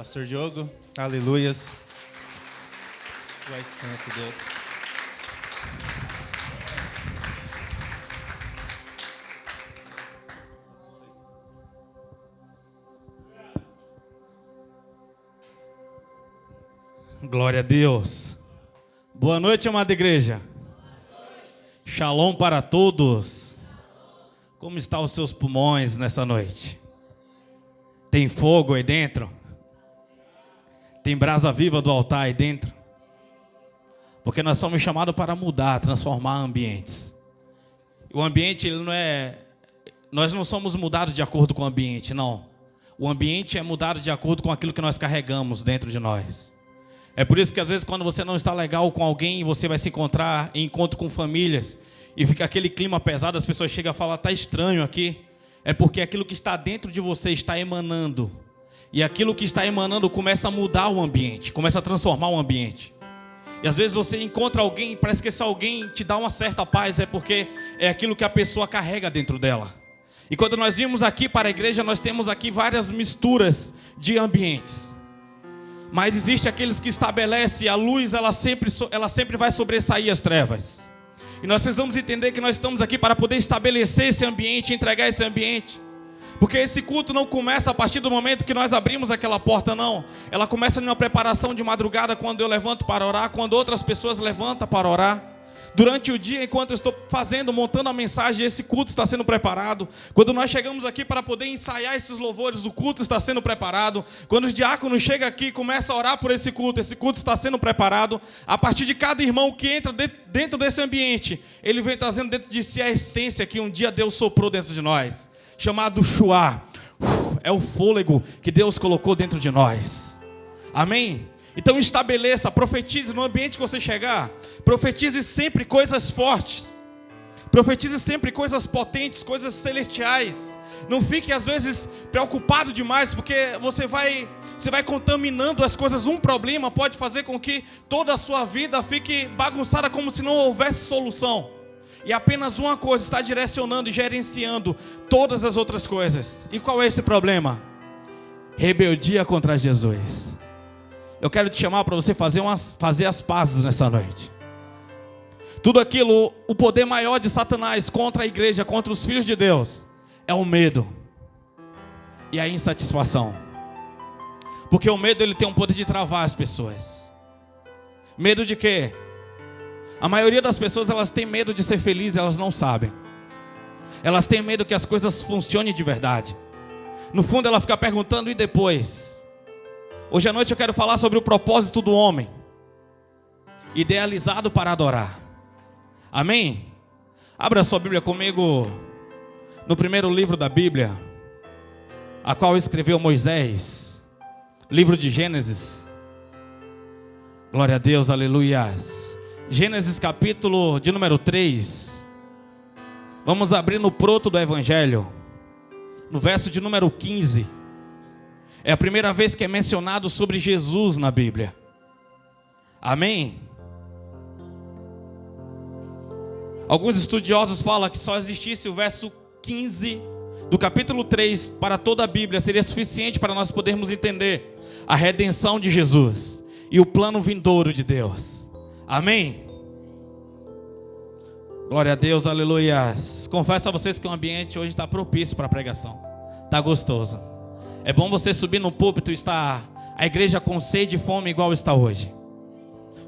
Pastor Diogo, aleluias. Tu és santo, Deus. Glória a Deus. Boa noite, amada igreja. Shalom para todos. Como estão os seus pulmões nessa noite? Tem fogo aí dentro? Tem brasa viva do altar aí dentro? Porque nós somos chamados para mudar, transformar ambientes. O ambiente, ele não é... Nós não somos mudados de acordo com o ambiente, não. O ambiente é mudado de acordo com aquilo que nós carregamos dentro de nós. É por isso que às vezes quando você não está legal com alguém, você vai se encontrar em encontro com famílias e fica aquele clima pesado, as pessoas chegam a falar, está estranho aqui. É porque aquilo que está dentro de você está emanando. E aquilo que está emanando começa a mudar o ambiente, começa a transformar o ambiente. E às vezes você encontra alguém e parece que esse alguém te dá uma certa paz, é porque é aquilo que a pessoa carrega dentro dela. E quando nós vimos aqui para a igreja, nós temos aqui várias misturas de ambientes. Mas existe aqueles que estabelecem a luz, ela sempre vai sobressair as trevas. E nós precisamos entender que nós estamos aqui para poder estabelecer esse ambiente, entregar esse ambiente. Porque esse culto não começa a partir do momento que nós abrimos aquela porta, não. Ela começa numa preparação de madrugada, quando eu levanto para orar, quando outras pessoas levantam para orar. Durante o dia, enquanto eu estou montando a mensagem, esse culto está sendo preparado. Quando nós chegamos aqui para poder ensaiar esses louvores, o culto está sendo preparado. Quando os diáconos chegam aqui e começam a orar por esse culto está sendo preparado. A partir de cada irmão que entra dentro desse ambiente, ele vem trazendo dentro de si a essência que um dia Deus soprou dentro de nós, chamado Shuá. É o fôlego que Deus colocou dentro de nós. Amém? Então estabeleça, profetize no ambiente que você chegar. Profetize sempre coisas fortes. Profetize sempre coisas potentes, coisas celestiais. Não fique às vezes preocupado demais, porque você vai contaminando as coisas. Um problema pode fazer com que toda a sua vida fique bagunçada, como se não houvesse solução. E apenas uma coisa está direcionando e gerenciando todas as outras coisas. E qual é esse problema? Rebeldia contra Jesus. Eu quero te chamar para você fazer as pazes nessa noite. Tudo aquilo, o poder maior de Satanás contra a igreja, contra os filhos de Deus, é o medo e a insatisfação. Porque o medo, ele tem um poder de travar as pessoas. Medo de quê? A maioria das pessoas, elas têm medo de ser felizes, elas não sabem. Elas têm medo que as coisas funcionem de verdade. No fundo, ela fica perguntando, e depois? Hoje à noite eu quero falar sobre o propósito do homem, idealizado para adorar. Amém? Abra sua Bíblia comigo no primeiro livro da Bíblia, a qual escreveu Moisés, livro de Gênesis. Glória a Deus, aleluias. Gênesis capítulo de número 3. Vamos abrir no proto do Evangelho, no verso de número 15. É a primeira vez que é mencionado sobre Jesus na Bíblia. Amém? Alguns estudiosos falam que só existisse o verso 15 do capítulo 3 para toda a Bíblia seria suficiente para nós podermos entender a redenção de Jesus e o plano vindouro de Deus. Amém? Glória a Deus, aleluia. Confesso a vocês que o ambiente hoje está propício para a pregação. Está gostoso. É bom você subir no púlpito e estar a igreja com sede e fome igual está hoje.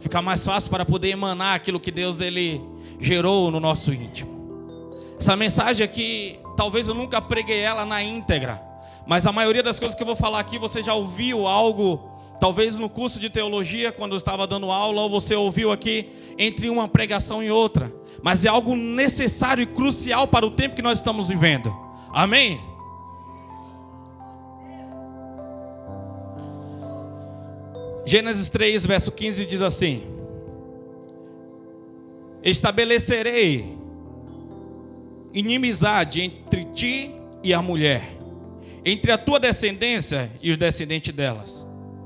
Fica mais fácil para poder emanar aquilo que Deus ele gerou no nosso íntimo. Essa mensagem aqui, talvez eu nunca preguei ela na íntegra, mas a maioria das coisas que eu vou falar aqui, você já ouviu algo, talvez no curso de teologia, quando eu estava dando aula, ou você ouviu aqui entre uma pregação e outra. Mas é algo necessário e crucial para o tempo que nós estamos vivendo. Amém? Gênesis 3, verso 15 diz assim: estabelecerei inimizade entre ti e a mulher, entre a tua descendência e os descendentes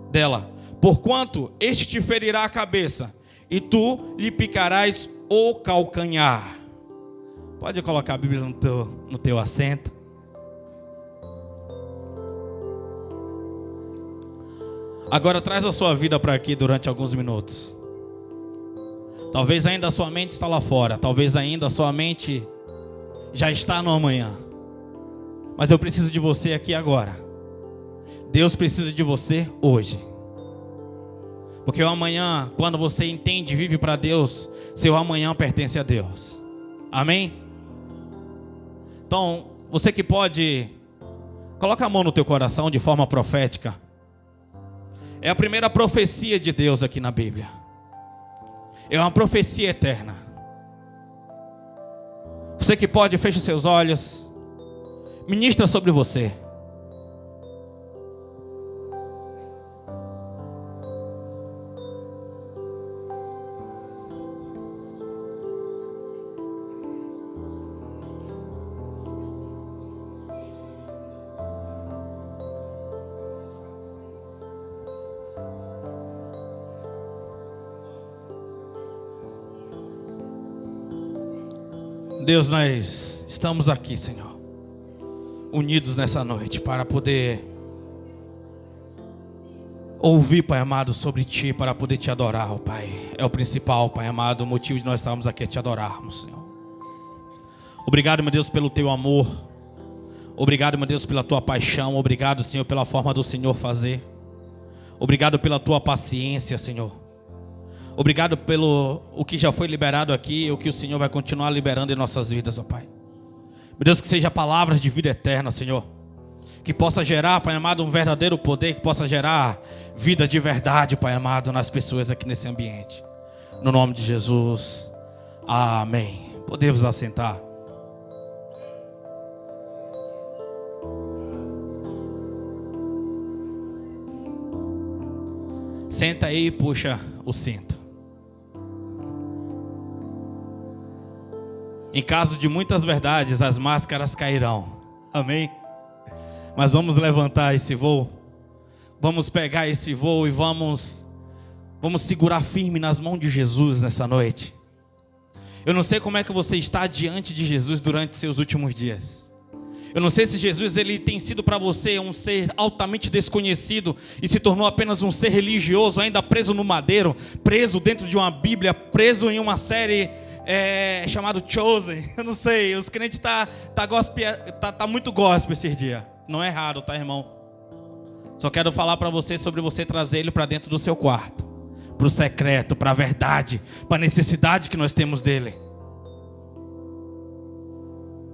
dela, porquanto este te ferirá a cabeça, e tu lhe picarás o calcanhar. Pode colocar a Bíblia no teu assento. Agora traz a sua vida para aqui durante alguns minutos. Talvez ainda a sua mente está lá fora. Talvez ainda a sua mente já está no amanhã. Mas eu preciso de você aqui agora. Deus precisa de você hoje. Porque o amanhã, quando você entende e vive para Deus, seu amanhã pertence a Deus. Amém? Então, você que pode, coloca a mão no teu coração de forma profética. É a primeira profecia de Deus aqui na Bíblia. É uma profecia eterna. Você que pode, feche os seus olhos. Ministra sobre você. Deus, nós estamos aqui, Senhor, unidos nessa noite para poder ouvir, Pai amado, sobre Ti, para poder Te adorar, ó Pai. É o principal, Pai amado, o motivo de nós estarmos aqui é Te adorarmos, Senhor. Obrigado, meu Deus, pelo Teu amor. Obrigado, meu Deus, pela Tua paixão. Obrigado, Senhor, pela forma do Senhor fazer. Obrigado pela Tua paciência, Senhor. Obrigado pelo o que já foi liberado aqui e o que o Senhor vai continuar liberando em nossas vidas, ó Pai. Meu Deus, que seja palavras de vida eterna, Senhor. Que possa gerar, Pai amado, um verdadeiro poder. Que possa gerar vida de verdade, Pai amado, nas pessoas aqui nesse ambiente. No nome de Jesus. Amém. Podemos assentar. Senta aí e puxa o cinto. Em caso de muitas verdades, as máscaras cairão. Amém? Mas vamos levantar esse voo. Vamos pegar esse voo e vamos segurar firme nas mãos de Jesus nessa noite. Eu não sei como é que você está diante de Jesus durante seus últimos dias. Eu não sei se Jesus ele tem sido para você um ser altamente desconhecido e se tornou apenas um ser religioso, ainda preso no madeiro, preso dentro de uma Bíblia, preso em uma série chamado Chosen. Eu não sei, os crentes tá muito gospel esses dias. Não é errado, tá, irmão? Só quero falar para você sobre você trazer ele para dentro do seu quarto, para o secreto, para a verdade, para a necessidade que nós temos dele.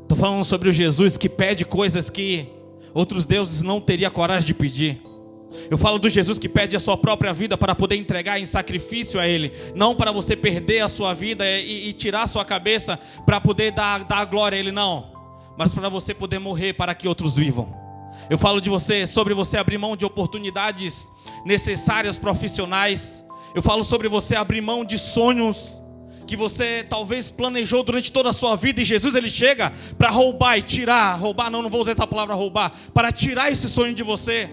Estou falando sobre o Jesus que pede coisas que outros deuses não teriam coragem de pedir. Eu falo do Jesus que pede a sua própria vida para poder entregar em sacrifício a Ele. Não para você perder a sua vida e tirar a sua cabeça para poder dar glória a Ele, não. Mas para você poder morrer para que outros vivam. Eu falo sobre você abrir mão de oportunidades necessárias profissionais. Eu falo sobre você abrir mão de sonhos que você talvez planejou durante toda a sua vida. E Jesus ele chega para roubar e tirar. Roubar não vou usar essa palavra roubar. Para tirar esse sonho de você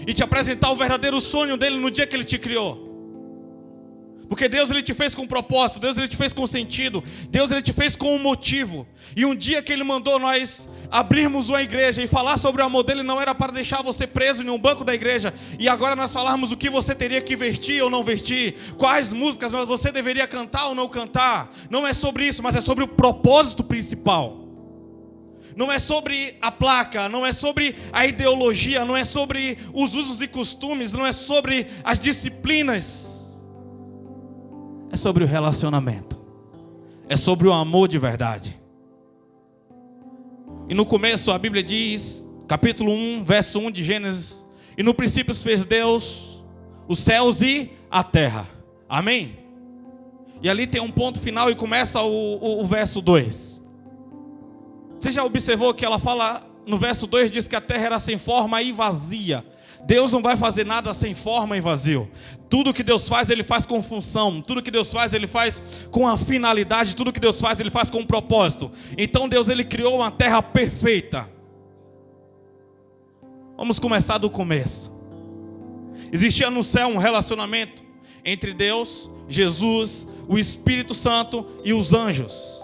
e te apresentar o verdadeiro sonho dele no dia que ele te criou. Porque Deus ele te fez com um propósito, Deus ele te fez com sentido, Deus ele te fez com um motivo. E um dia que ele mandou nós abrirmos uma igreja e falar sobre o amor dele, não era para deixar você preso em um banco da igreja e agora nós falarmos o que você teria que vestir ou não vestir, quais músicas você deveria cantar ou não cantar. Não é sobre isso, mas é sobre o propósito principal. Não é sobre a placa, não é sobre a ideologia, não é sobre os usos e costumes, não é sobre as disciplinas. É sobre o relacionamento. É sobre o amor de verdade. E no começo a Bíblia diz, capítulo 1, verso 1 de Gênesis: e no princípio fez Deus os céus e a terra. Amém? E ali tem um ponto final e começa o verso 2. Você já observou que ela fala, no verso 2 diz que a terra era sem forma e vazia. Deus não vai fazer nada sem forma e vazio. Tudo que Deus faz, Ele faz com função. Tudo que Deus faz, Ele faz com a finalidade. Tudo que Deus faz, Ele faz com um propósito. Então Deus Ele criou uma terra perfeita. Vamos começar do começo. Existia no céu um relacionamento entre Deus, Jesus, o Espírito Santo e os anjos.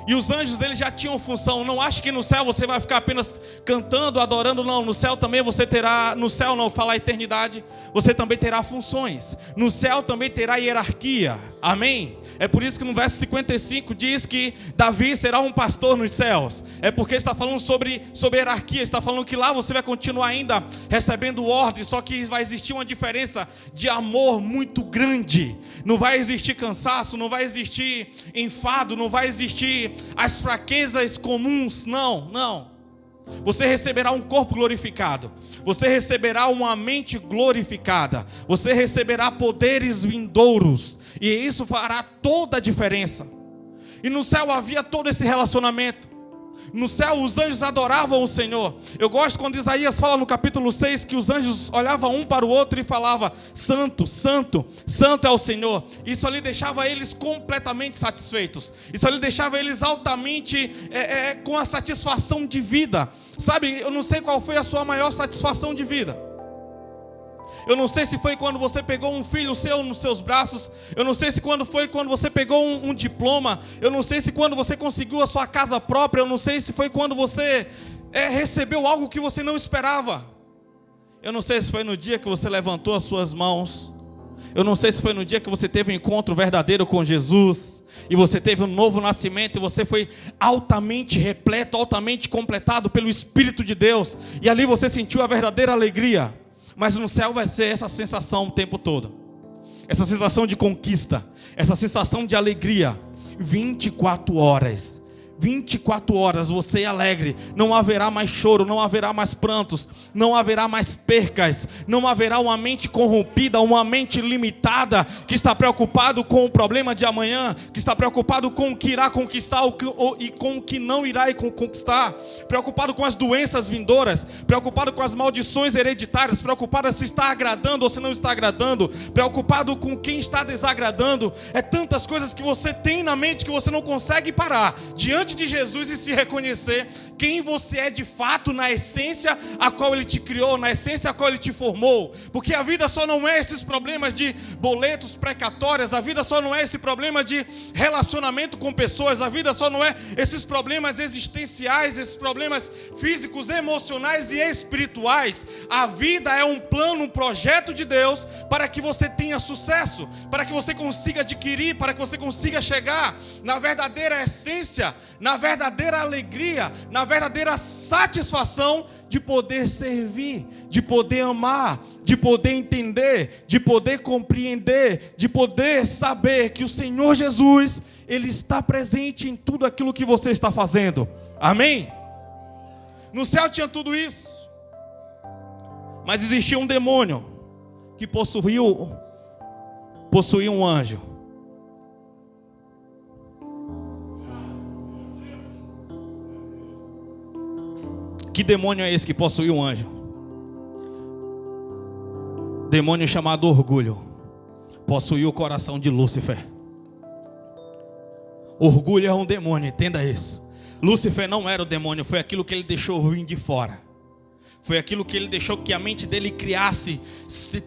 E os anjos, eles já tinham função. Não ache que no céu você vai ficar apenas cantando, adorando, não. No céu também você terá, no céu não, falar eternidade, você também terá funções. No céu também terá hierarquia. Amém? É por isso que no verso 55 diz que Davi será um pastor nos céus. É porque está falando sobre hierarquia. Está falando que lá você vai continuar ainda recebendo ordens. Só que vai existir uma diferença de amor muito grande. Não vai existir cansaço, não vai existir enfado, não vai existir as fraquezas comuns. Não. Você receberá um corpo glorificado. Você receberá uma mente glorificada. Você receberá poderes vindouros. E isso fará toda a diferença. E no céu havia todo esse relacionamento. No céu os anjos adoravam o Senhor. Eu gosto quando Isaías fala no capítulo 6 que os anjos olhavam um para o outro e falavam: Santo, Santo, Santo é o Senhor. Isso ali deixava eles completamente satisfeitos. Isso ali deixava eles altamente com a satisfação de vida. Sabe, eu não sei qual foi a sua maior satisfação de vida. Eu não sei se foi quando você pegou um filho seu nos seus braços. Eu não sei se foi quando você pegou um diploma. Eu não sei se quando você conseguiu a sua casa própria. Eu não sei se foi quando você recebeu algo que você não esperava. Eu não sei se foi no dia que você levantou as suas mãos. Eu não sei se foi no dia que você teve um encontro verdadeiro com Jesus. E você teve um novo nascimento. E você foi altamente repleto, altamente completado pelo Espírito de Deus. E ali você sentiu a verdadeira alegria. Mas no céu vai ser essa sensação o tempo todo. Essa sensação de conquista. Essa sensação de alegria. 24 horas. 24 horas você é alegre. Não haverá mais choro, não haverá mais prantos, não haverá mais percas, não haverá uma mente corrompida, uma mente limitada, que está preocupado com o problema de amanhã, que está preocupado com o que irá conquistar e com o que não irá conquistar, preocupado com as doenças vindouras, preocupado com as maldições hereditárias, preocupado se está agradando ou se não está agradando, preocupado com quem está desagradando. É tantas coisas que você tem na mente que você não consegue parar diante de Jesus e se reconhecer quem você é de fato, na essência a qual Ele te criou, na essência a qual Ele te formou. Porque a vida só não é esses problemas de boletos precatórios, a vida só não é esse problema de relacionamento com pessoas, a vida só não é esses problemas existenciais, esses problemas físicos, emocionais e espirituais. A vida é um plano, um projeto de Deus para que você tenha sucesso, para que você consiga adquirir, para que você consiga chegar na verdadeira essência, na verdadeira alegria, na verdadeira satisfação de poder servir, de poder amar, de poder entender, de poder compreender, de poder saber que o Senhor Jesus, Ele está presente em tudo aquilo que você está fazendo. Amém? No céu tinha tudo isso, mas existia um demônio que possuía um anjo. Que demônio é esse que possui um anjo? Demônio chamado orgulho. Possuiu o coração de Lúcifer. Orgulho é um demônio, entenda isso. Lúcifer não era o demônio, foi aquilo que ele deixou vir de fora. Foi aquilo que ele deixou que a mente dele criasse,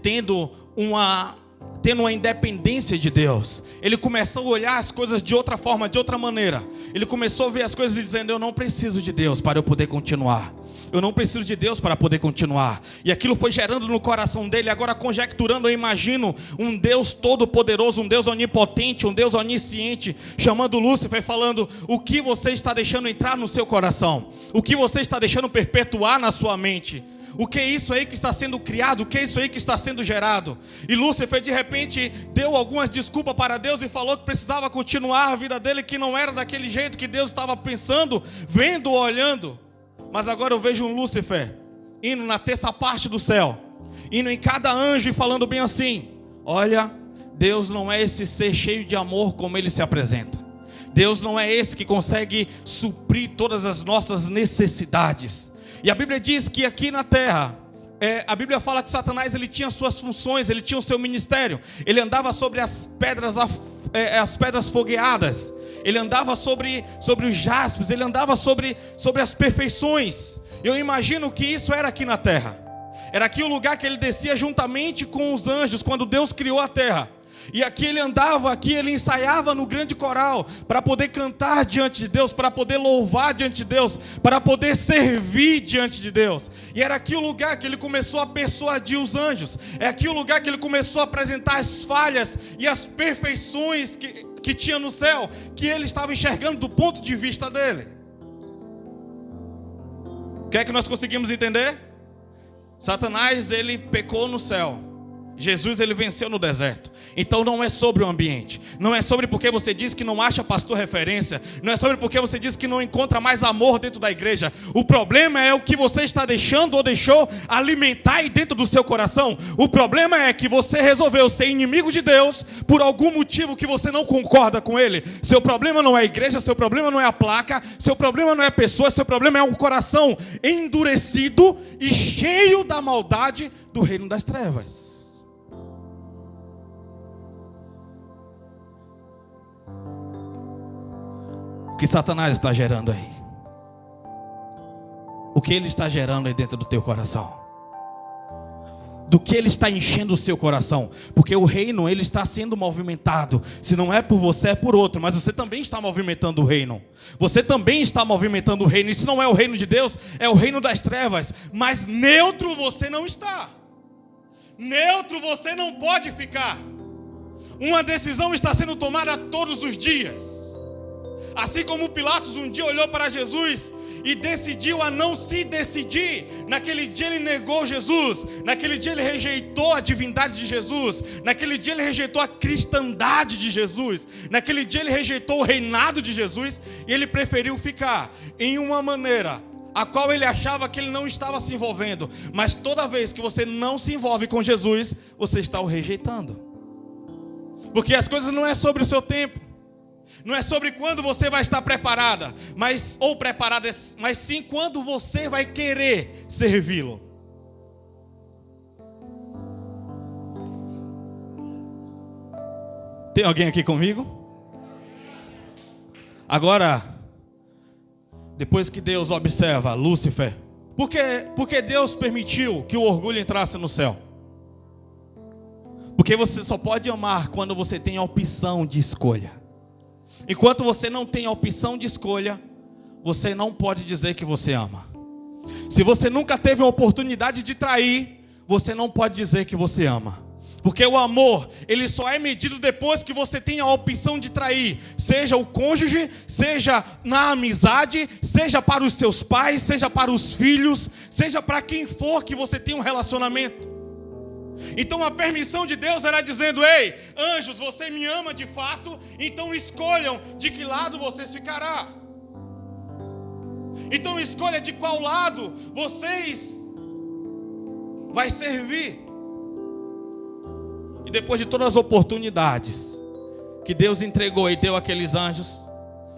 tendo uma independência de Deus. Ele começou a olhar as coisas de outra forma, de outra maneira. Ele começou a ver as coisas e dizendo: eu não preciso de Deus para eu poder continuar. Eu não preciso de Deus para poder continuar. E aquilo foi gerando no coração dele. Agora conjecturando, eu imagino um Deus todo poderoso, um Deus onipotente, um Deus onisciente, chamando Lúcifer e falando: o que você está deixando entrar no seu coração? O que você está deixando perpetuar na sua mente? O que é isso aí que está sendo criado? O que é isso aí que está sendo gerado? E Lúcifer de repente deu algumas desculpas para Deus e falou que precisava continuar a vida dele, que não era daquele jeito que Deus estava pensando, vendo, olhando. Mas agora eu vejo um Lúcifer indo na terça parte do céu, indo em cada anjo e falando bem assim: olha, Deus não é esse ser cheio de amor como ele se apresenta. Deus não é esse que consegue suprir todas as nossas necessidades. E a Bíblia diz que aqui na terra, a Bíblia fala que Satanás ele tinha suas funções, ele tinha o seu ministério. Ele andava sobre as pedras fogueadas, ele andava sobre os jaspes, ele andava sobre as perfeições. Eu imagino que isso era aqui na terra. Era aqui o lugar que ele descia juntamente com os anjos, quando Deus criou a terra. E aqui ele andava, aqui ele ensaiava no grande coral, para poder cantar diante de Deus, para poder louvar diante de Deus, para poder servir diante de Deus. E era aqui o lugar que ele começou a persuadir os anjos. É aqui o lugar que ele começou a apresentar as falhas e as perfeições que tinha no céu, que ele estava enxergando do ponto de vista dele. O que é que nós conseguimos entender? Satanás, ele pecou no céu. Jesus, ele venceu no deserto. Então não é sobre o ambiente. Não é sobre porque você diz que não acha pastor referência. Não é sobre porque você diz que não encontra mais amor dentro da igreja. O problema é o que você está deixando ou deixou alimentar aí dentro do seu coração. O problema é que você resolveu ser inimigo de Deus por algum motivo que você não concorda com ele. Seu problema não é a igreja, seu problema não é a placa, seu problema não é a pessoa, seu problema é um coração endurecido e cheio da maldade do reino das trevas. O que Satanás está gerando aí? O que ele está gerando aí dentro do teu coração? Do que ele está enchendo o seu coração? Porque o reino, ele está sendo movimentado. Se não é por você, é por outro. Mas você também está movimentando o reino. Você também está movimentando o reino. Isso não é o reino de Deus, é o reino das trevas. Mas neutro você não está. Neutro você não pode ficar. Uma decisão está sendo tomada todos os dias. Assim como Pilatos um dia olhou para Jesus e decidiu a não se decidir. Naquele dia ele negou Jesus. Naquele dia ele rejeitou a divindade de Jesus. Naquele dia ele rejeitou a cristandade de Jesus. Naquele dia ele rejeitou o reinado de Jesus. E ele preferiu ficar em uma maneira a qual ele achava que ele não estava se envolvendo. Mas toda vez que você não se envolve com Jesus, você está o rejeitando. Porque as coisas não é sobre o seu tempo. Não é sobre quando você vai estar preparada, mas sim quando você vai querer servi-lo. Tem alguém aqui comigo? Agora, depois que Deus observa Lúcifer, por que Deus permitiu que o orgulho entrasse no céu? Porque você só pode amar quando você tem a opção de escolha. Enquanto você não tem a opção de escolha, você não pode dizer que você ama. Se você nunca teve a oportunidade de trair, você não pode dizer que você ama. Porque o amor, ele só é medido depois que você tem a opção de trair. Seja o cônjuge, seja na amizade, seja para os seus pais, seja para os filhos, seja para quem for que você tem um relacionamento. Então a permissão de Deus era dizendo: ei, anjos, você me ama de fato, então escolham de que lado vocês ficarão. Então escolha de qual lado vocês vai servir. E depois de todas as oportunidades que Deus entregou e deu àqueles anjos,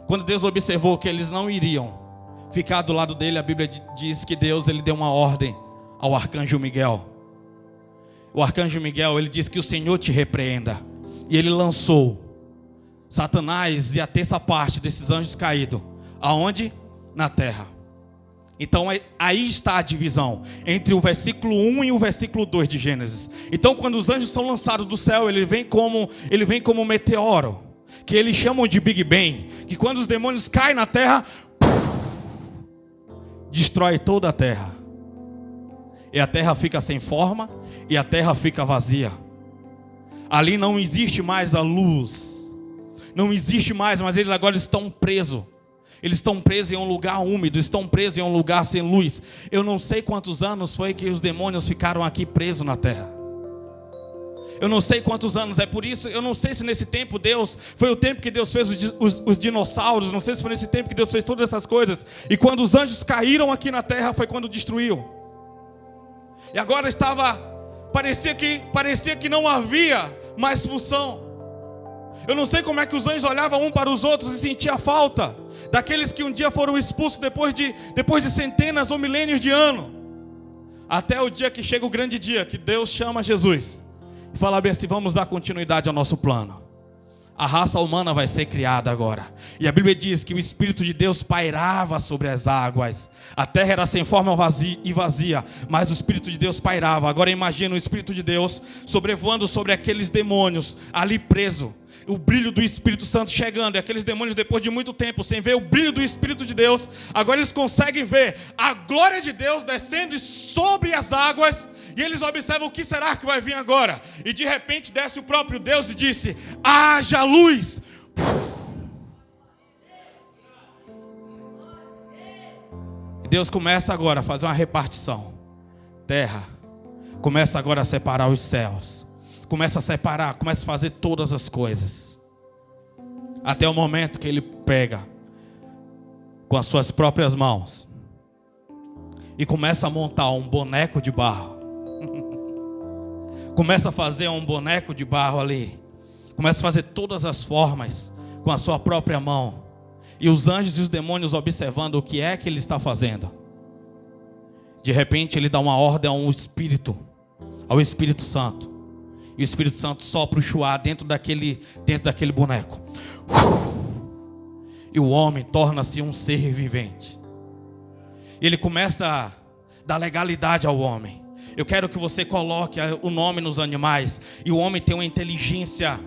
quando Deus observou que eles não iriam ficar do lado dele, a Bíblia diz que Deus, ele deu uma ordem ao arcanjo Miguel. O arcanjo Miguel, ele diz que o Senhor te repreenda. E ele lançou Satanás e a terça parte desses anjos caídos. Aonde? Na terra. Então aí está a divisão entre o versículo 1 e o versículo 2 de Gênesis. Então quando os anjos são lançados do céu, ele vem como um meteoro, que eles chamam de Big Bang. Que quando os demônios caem na terra, destrói toda a terra. E a terra fica sem forma, e a terra fica vazia. Ali não existe mais a luz. Não existe mais, mas eles agora estão presos. Eles estão presos em um lugar úmido, estão presos em um lugar sem luz. Eu não sei quantos anos foi que os demônios ficaram aqui presos na terra. Eu não sei quantos anos, é por isso, eu não sei se nesse tempo foi o tempo que Deus fez os dinossauros, não sei se foi nesse tempo que Deus fez todas essas coisas. E quando os anjos caíram aqui na terra, foi quando destruiu. E agora parecia que não havia mais função. Eu não sei como é que os anjos olhavam um para os outros e sentiam a falta daqueles que um dia foram expulsos depois de centenas ou milênios de anos. Até o dia que chega o grande dia, que Deus chama Jesus e fala bem assim: vamos dar continuidade ao nosso plano. A raça humana vai ser criada agora. E a Bíblia diz que o Espírito de Deus pairava sobre as águas. A terra era sem forma e vazia, mas o Espírito de Deus pairava. Agora imagina o Espírito de Deus sobrevoando sobre aqueles demônios ali presos. O brilho do Espírito Santo chegando. E aqueles demônios, depois de muito tempo, sem ver o brilho do Espírito de Deus, agora eles conseguem ver a glória de Deus descendo sobre as águas. E eles observam o que será que vai vir agora. E de repente desce o próprio Deus e disse: haja luz. E Deus começa agora a fazer uma repartição. Terra começa agora a separar os céus. Começa a separar, começa a fazer todas as coisas. Até o momento que ele pega com as suas próprias mãos e começa a montar um boneco de barro. Começa a fazer um boneco de barro ali. Começa a fazer todas as formas com a sua própria mão. E os anjos e os demônios observando o que é que ele está fazendo. De repente ele dá uma ordem ao Espírito Santo. E o Espírito Santo sopra o chuá dentro daquele boneco. E o homem torna-se um ser vivente. E ele começa a dar legalidade ao homem. Eu quero que você coloque o nome nos animais. E o homem tem uma inteligência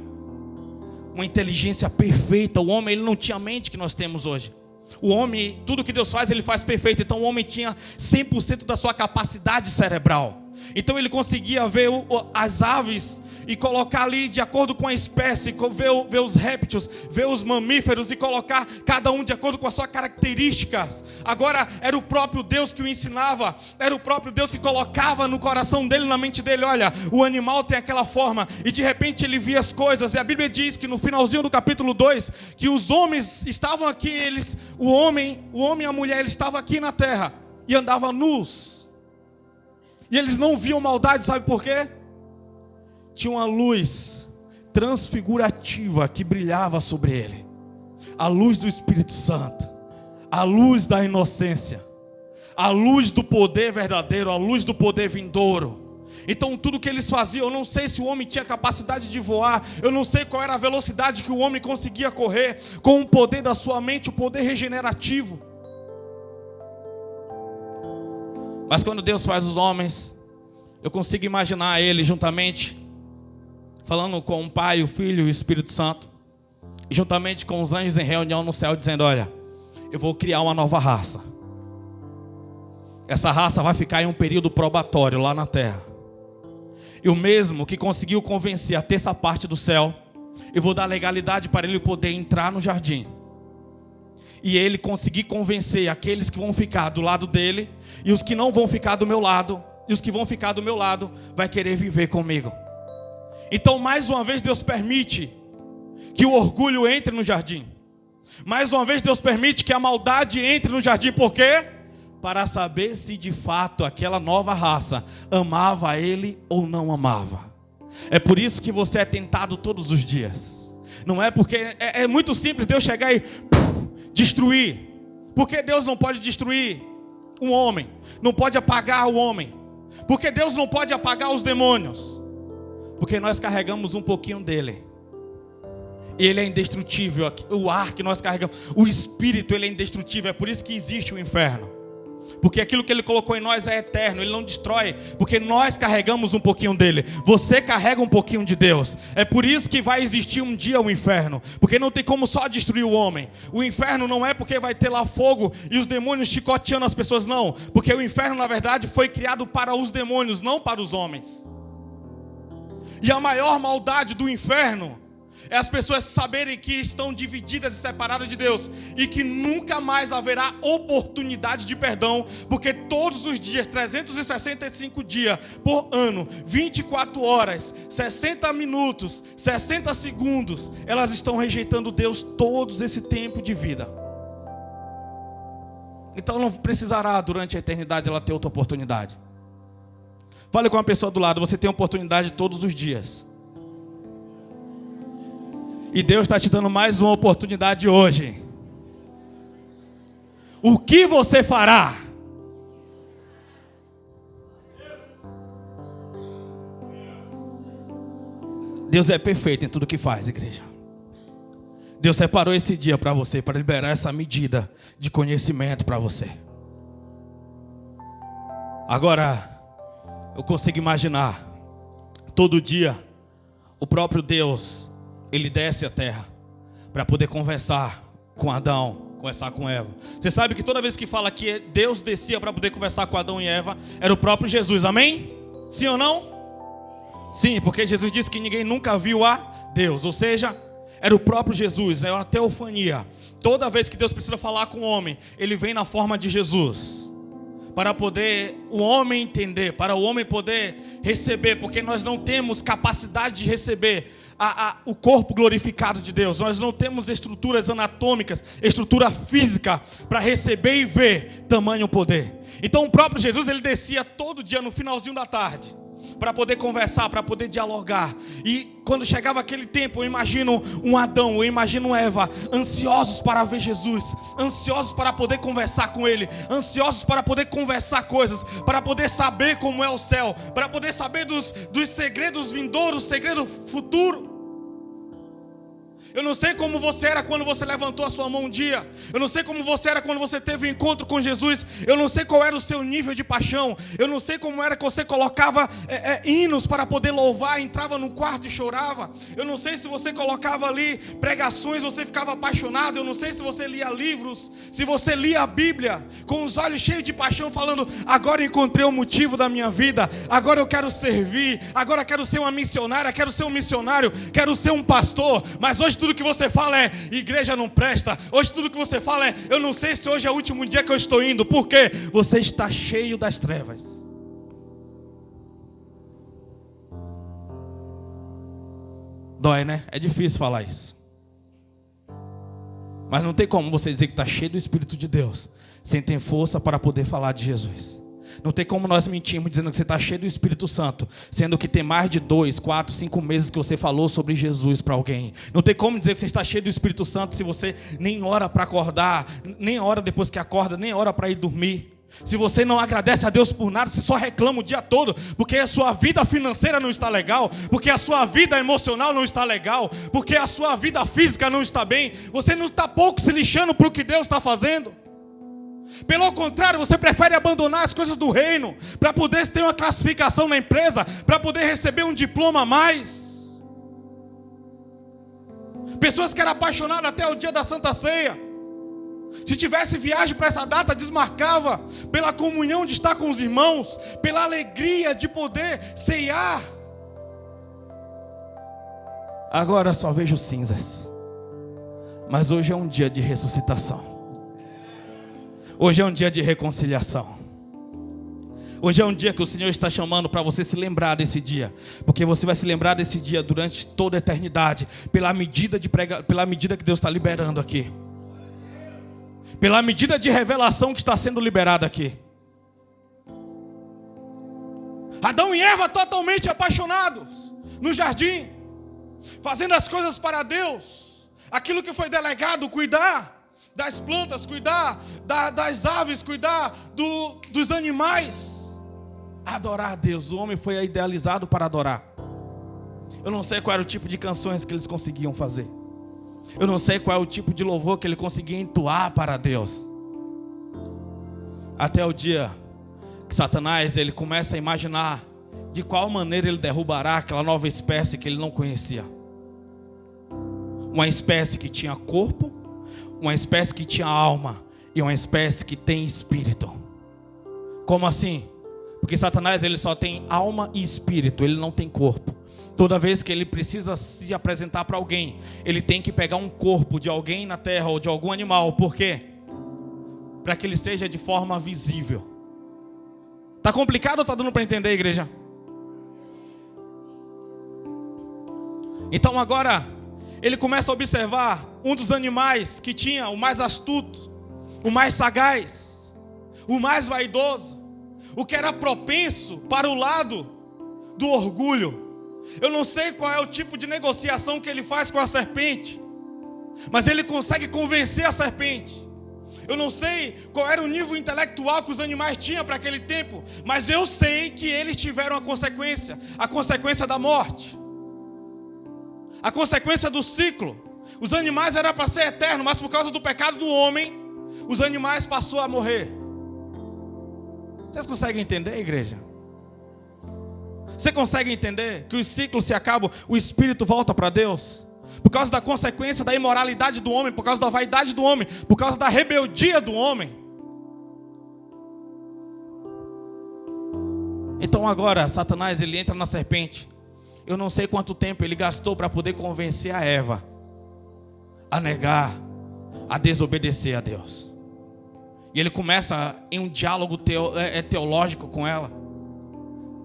perfeita. O homem, ele não tinha a mente que nós temos hoje. O homem, tudo que Deus faz, ele faz perfeito. Então o homem tinha 100% da sua capacidade cerebral. Então ele conseguia ver as aves e colocar ali de acordo com a espécie, ver os répteis, ver os mamíferos e colocar cada um de acordo com as suas características. Agora era o próprio Deus que o ensinava, era o próprio Deus que colocava no coração dele, na mente dele: olha, o animal tem aquela forma. E de repente ele via as coisas. E a Bíblia diz que no finalzinho do capítulo 2, que os homens estavam aqui, o homem e a mulher, eles estavam aqui na terra e andavam nus. E eles não viam maldade, sabe por quê? Tinha uma luz transfigurativa que brilhava sobre ele. A luz do Espírito Santo. A luz da inocência. A luz do poder verdadeiro. A luz do poder vindouro. Então tudo que eles faziam, eu não sei se o homem tinha capacidade de voar. Eu não sei qual era a velocidade que o homem conseguia correr. Com o poder da sua mente, o poder regenerativo. Mas quando Deus faz os homens, eu consigo imaginar ele juntamente, falando com o Pai, o Filho e o Espírito Santo, e juntamente com os anjos em reunião no céu, dizendo: olha, eu vou criar uma nova raça. Essa raça vai ficar em um período probatório lá na terra. E o mesmo que conseguiu convencer a terça parte do céu, eu vou dar legalidade para ele poder entrar no jardim. E ele conseguir convencer aqueles que vão ficar do lado dele, e os que não vão ficar do meu lado, e os que vão ficar do meu lado vai querer viver comigo. Então mais uma vez Deus permite que o orgulho entre no jardim. Mais uma vez Deus permite que a maldade entre no jardim. Por quê? Para saber se de fato aquela nova raça amava ele ou não amava. É por isso que você é tentado todos os dias. Não é porque é muito simples Deus chegar e destruir. Porque Deus não pode destruir um homem, não pode apagar o homem. Porque Deus não pode apagar os demônios. Porque nós carregamos um pouquinho dele. E ele é indestrutível. O ar que nós carregamos, o espírito, ele é indestrutível. É por isso que existe o inferno. Porque aquilo que ele colocou em nós é eterno. Ele não destrói, porque nós carregamos um pouquinho dele. Você carrega um pouquinho de Deus. É por isso que vai existir um dia o inferno. Porque não tem como só destruir o homem. O inferno não é porque vai ter lá fogo e os demônios chicoteando as pessoas, não. Porque o inferno na verdade foi criado para os demônios, não para os homens. E a maior maldade do inferno é as pessoas saberem que estão divididas e separadas de Deus, e que nunca mais haverá oportunidade de perdão, porque todos os dias, 365 dias por ano, 24 horas, 60 minutos, 60 segundos, elas estão rejeitando Deus todo esse tempo de vida. Então não precisará durante a eternidade ela ter outra oportunidade. Fale com a pessoa do lado: você tem oportunidade todos os dias. E Deus está te dando mais uma oportunidade hoje. O que você fará? Deus é perfeito em tudo que faz, igreja. Deus separou esse dia para você, para liberar essa medida de conhecimento para você. Agora, eu consigo imaginar, todo dia, o próprio Deus, Ele desce à terra, para poder conversar com Adão, conversar com Eva. Você sabe que toda vez que fala que Deus descia para poder conversar com Adão e Eva, era o próprio Jesus, amém? Sim ou não? Sim, porque Jesus disse que ninguém nunca viu a Deus, ou seja, era o próprio Jesus, é uma teofania. Toda vez que Deus precisa falar com o homem, Ele vem na forma de Jesus, para poder o homem entender, para o homem poder receber, porque nós não temos capacidade de receber o corpo glorificado de Deus. Nós não temos estruturas anatômicas, estrutura física para receber e ver tamanho poder. Então o próprio Jesus, ele descia todo dia no finalzinho da tarde, para poder conversar, para poder dialogar. E quando chegava aquele tempo, eu imagino um Adão, eu imagino uma Eva, ansiosos para ver Jesus, ansiosos para poder conversar com Ele, ansiosos para poder conversar coisas, para poder saber como é o céu, para poder saber dos segredos vindouros, segredo futuro. Eu não sei como você era quando você levantou a sua mão um dia. Eu não sei como você era quando você teve um encontro com Jesus. Eu não sei qual era o seu nível de paixão. Eu não sei como era que você colocava hinos para poder louvar, entrava no quarto e chorava. Eu não sei se você colocava ali pregações, você ficava apaixonado. Eu não sei se você lia livros, se você lia a Bíblia com os olhos cheios de paixão, falando: agora encontrei o motivo da minha vida, agora eu quero servir, agora quero ser uma missionária, quero ser um missionário, quero ser um pastor. Mas hoje tudo que você fala é: igreja não presta. Hoje tudo que você fala é: eu não sei se hoje é o último dia que eu estou indo. Por quê? Você está cheio das trevas. Dói, né? É difícil falar isso. Mas não tem como você dizer que está cheio do Espírito de Deus sem ter força para poder falar de Jesus. Não tem como nós mentirmos dizendo que você está cheio do Espírito Santo, sendo que tem mais de 2, 4, 5 meses que você falou sobre Jesus para alguém. Não tem como dizer que você está cheio do Espírito Santo se você nem ora para acordar, nem ora depois que acorda, nem ora para ir dormir. Se você não agradece a Deus por nada, você só reclama o dia todo, porque a sua vida financeira não está legal, porque a sua vida emocional não está legal, porque a sua vida física não está bem. Você não está pouco se lixando para o que Deus está fazendo. Pelo contrário, você prefere abandonar as coisas do reino para poder ter uma classificação na empresa, para poder receber um diploma a mais. Pessoas que eram apaixonadas até o dia da Santa Ceia, se tivesse viagem para essa data, desmarcava pela comunhão de estar com os irmãos, pela alegria de poder ceiar. Agora só vejo cinzas. Mas hoje é um dia de ressuscitação. Hoje é um dia de reconciliação. Hoje é um dia que o Senhor está chamando para você se lembrar desse dia, porque você vai se lembrar desse dia durante toda a eternidade, pela medida que Deus está liberando aqui, pela medida de revelação que está sendo liberada aqui. Adão e Eva totalmente apaixonados no jardim, fazendo as coisas para Deus, aquilo que foi delegado, cuidar das plantas, cuidar das aves, cuidar dos animais, adorar a Deus. O homem foi idealizado para adorar. Eu não sei qual era o tipo de canções que eles conseguiam fazer. Eu não sei qual é o tipo de louvor que ele conseguia entoar para Deus. Até o dia que Satanás, ele começa a imaginar de qual maneira ele derrubará aquela nova espécie que ele não conhecia. Uma espécie que tinha corpo, uma espécie que tinha alma e uma espécie que tem espírito. Como assim? Porque Satanás, ele só tem alma e espírito, ele não tem corpo. Toda vez que ele precisa se apresentar para alguém, ele tem que pegar um corpo de alguém na terra ou de algum animal. Por quê? Para que ele seja de forma visível. Está complicado ou está dando para entender, igreja? Então agora ele começa a observar um dos animais que tinha o mais astuto, o mais sagaz, o mais vaidoso, o que era propenso para o lado do orgulho. Eu não sei qual é o tipo de negociação que ele faz com a serpente, mas ele consegue convencer a serpente. Eu não sei qual era o nível intelectual que os animais tinham para aquele tempo, mas eu sei que eles tiveram a consequência da morte, a consequência do ciclo. Os animais eram para ser eternos, mas por causa do pecado do homem, os animais passaram a morrer. Vocês conseguem entender, igreja? Você consegue entender que os ciclos se acabam, o espírito volta para Deus? Por causa da consequência da imoralidade do homem, por causa da vaidade do homem, por causa da rebeldia do homem. Então agora, Satanás, ele entra na serpente. Eu não sei quanto tempo ele gastou para poder convencer a Eva a negar, a desobedecer a Deus. E ele começa em um diálogo teológico com ela.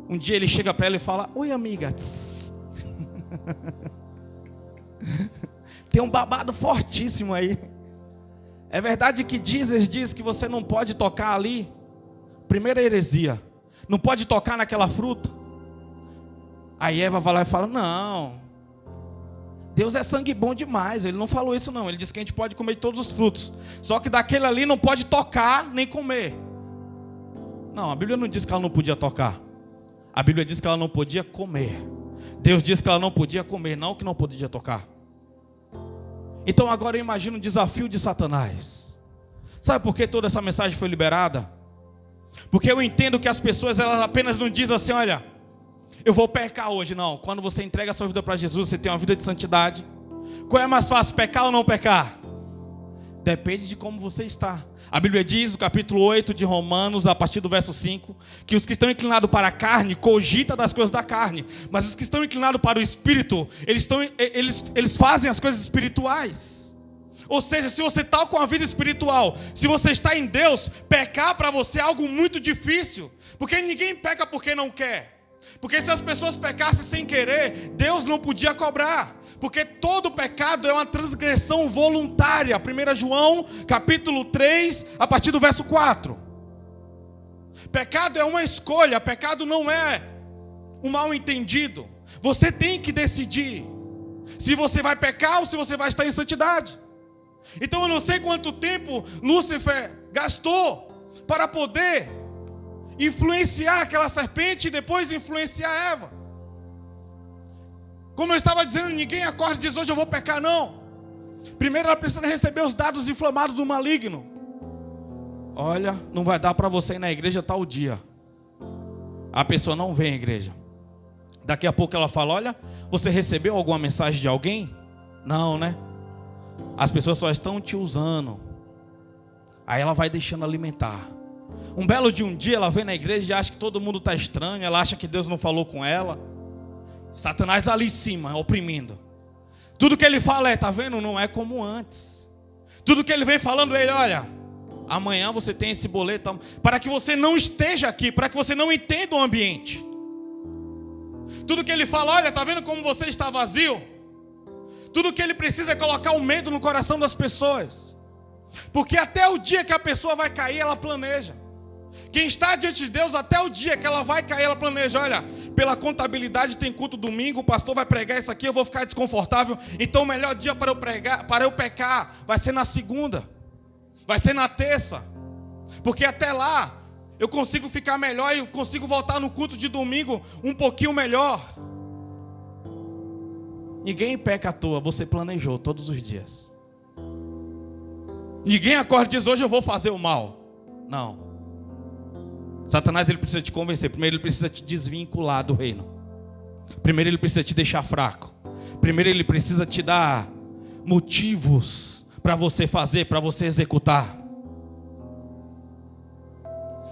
Um dia ele chega para ela e fala: oi, amiga. Tem um babado fortíssimo aí. É verdade que diz que você não pode tocar ali? Primeira heresia. Não pode tocar naquela fruta. Aí Eva vai lá e fala: não, Deus é sangue bom demais. Ele não falou isso não. Ele disse que a gente pode comer de todos os frutos. Só que daquele ali não pode tocar nem comer. Não, a Bíblia não diz que ela não podia tocar. A Bíblia diz que ela não podia comer. Deus diz que ela não podia comer, não que não podia tocar. Então agora eu imagino o desafio de Satanás. Sabe por que toda essa mensagem foi liberada? Porque eu entendo que as pessoas, elas apenas não dizem assim: olha, eu vou pecar hoje. Não, quando você entrega a sua vida para Jesus, você tem uma vida de santidade. Qual é mais fácil, pecar ou não pecar? Depende de como você está. A Bíblia diz no capítulo 8 de Romanos, a partir do verso 5, que os que estão inclinados para a carne, cogitam das coisas da carne. Mas os que estão inclinados para o Espírito, eles fazem as coisas espirituais. Ou seja, se você está com a vida espiritual, se você está em Deus, pecar para você é algo muito difícil. Porque ninguém peca porque não quer. Porque se as pessoas pecassem sem querer, Deus não podia cobrar. Porque todo pecado é uma transgressão voluntária. 1 João, capítulo 3, a partir do verso 4. Pecado é uma escolha, pecado não é um mal entendido. Você tem que decidir se você vai pecar ou se você vai estar em santidade. Então eu não sei quanto tempo Lúcifer gastou para poder influenciar aquela serpente e depois influenciar Eva. Como eu estava dizendo, ninguém acorda e diz: hoje eu vou pecar, não. Primeiro ela precisa receber os dados inflamados do maligno. Olha, não vai dar para você ir na igreja tal dia. A pessoa não vem à igreja. Daqui a pouco ela fala: olha, você recebeu alguma mensagem de alguém? Não, né? As pessoas só estão te usando. Aí ela vai deixando alimentar. Um belo de um dia ela vem na igreja e acha que todo mundo está estranho. Ela acha que Deus não falou com ela. Satanás ali em cima, oprimindo. Tudo que ele fala é: tá vendo? Não é como antes. Tudo que ele vem falando é: olha, amanhã você tem esse boleto, para que você não esteja aqui, para que você não entenda o ambiente. Tudo que ele fala: olha, tá vendo como você está vazio? Tudo que ele precisa é colocar o medo no coração das pessoas. Porque até o dia que a pessoa vai cair, ela planeja. Quem está diante de Deus, até o dia que ela vai cair, ela planeja: olha, pela contabilidade tem culto domingo, o pastor vai pregar isso aqui, eu vou ficar desconfortável. Então o melhor dia para eu pecar, vai ser na segunda, vai ser na terça. Porque até lá, eu consigo ficar melhor e eu consigo voltar no culto de domingo um pouquinho melhor. Ninguém peca à toa, você planejou todos os dias. Ninguém acorda e diz: hoje eu vou fazer o mal. Não. Satanás, ele precisa te convencer. Primeiro ele precisa te desvincular do reino. Primeiro ele precisa te deixar fraco. Primeiro ele precisa te dar motivos para você fazer, para você executar.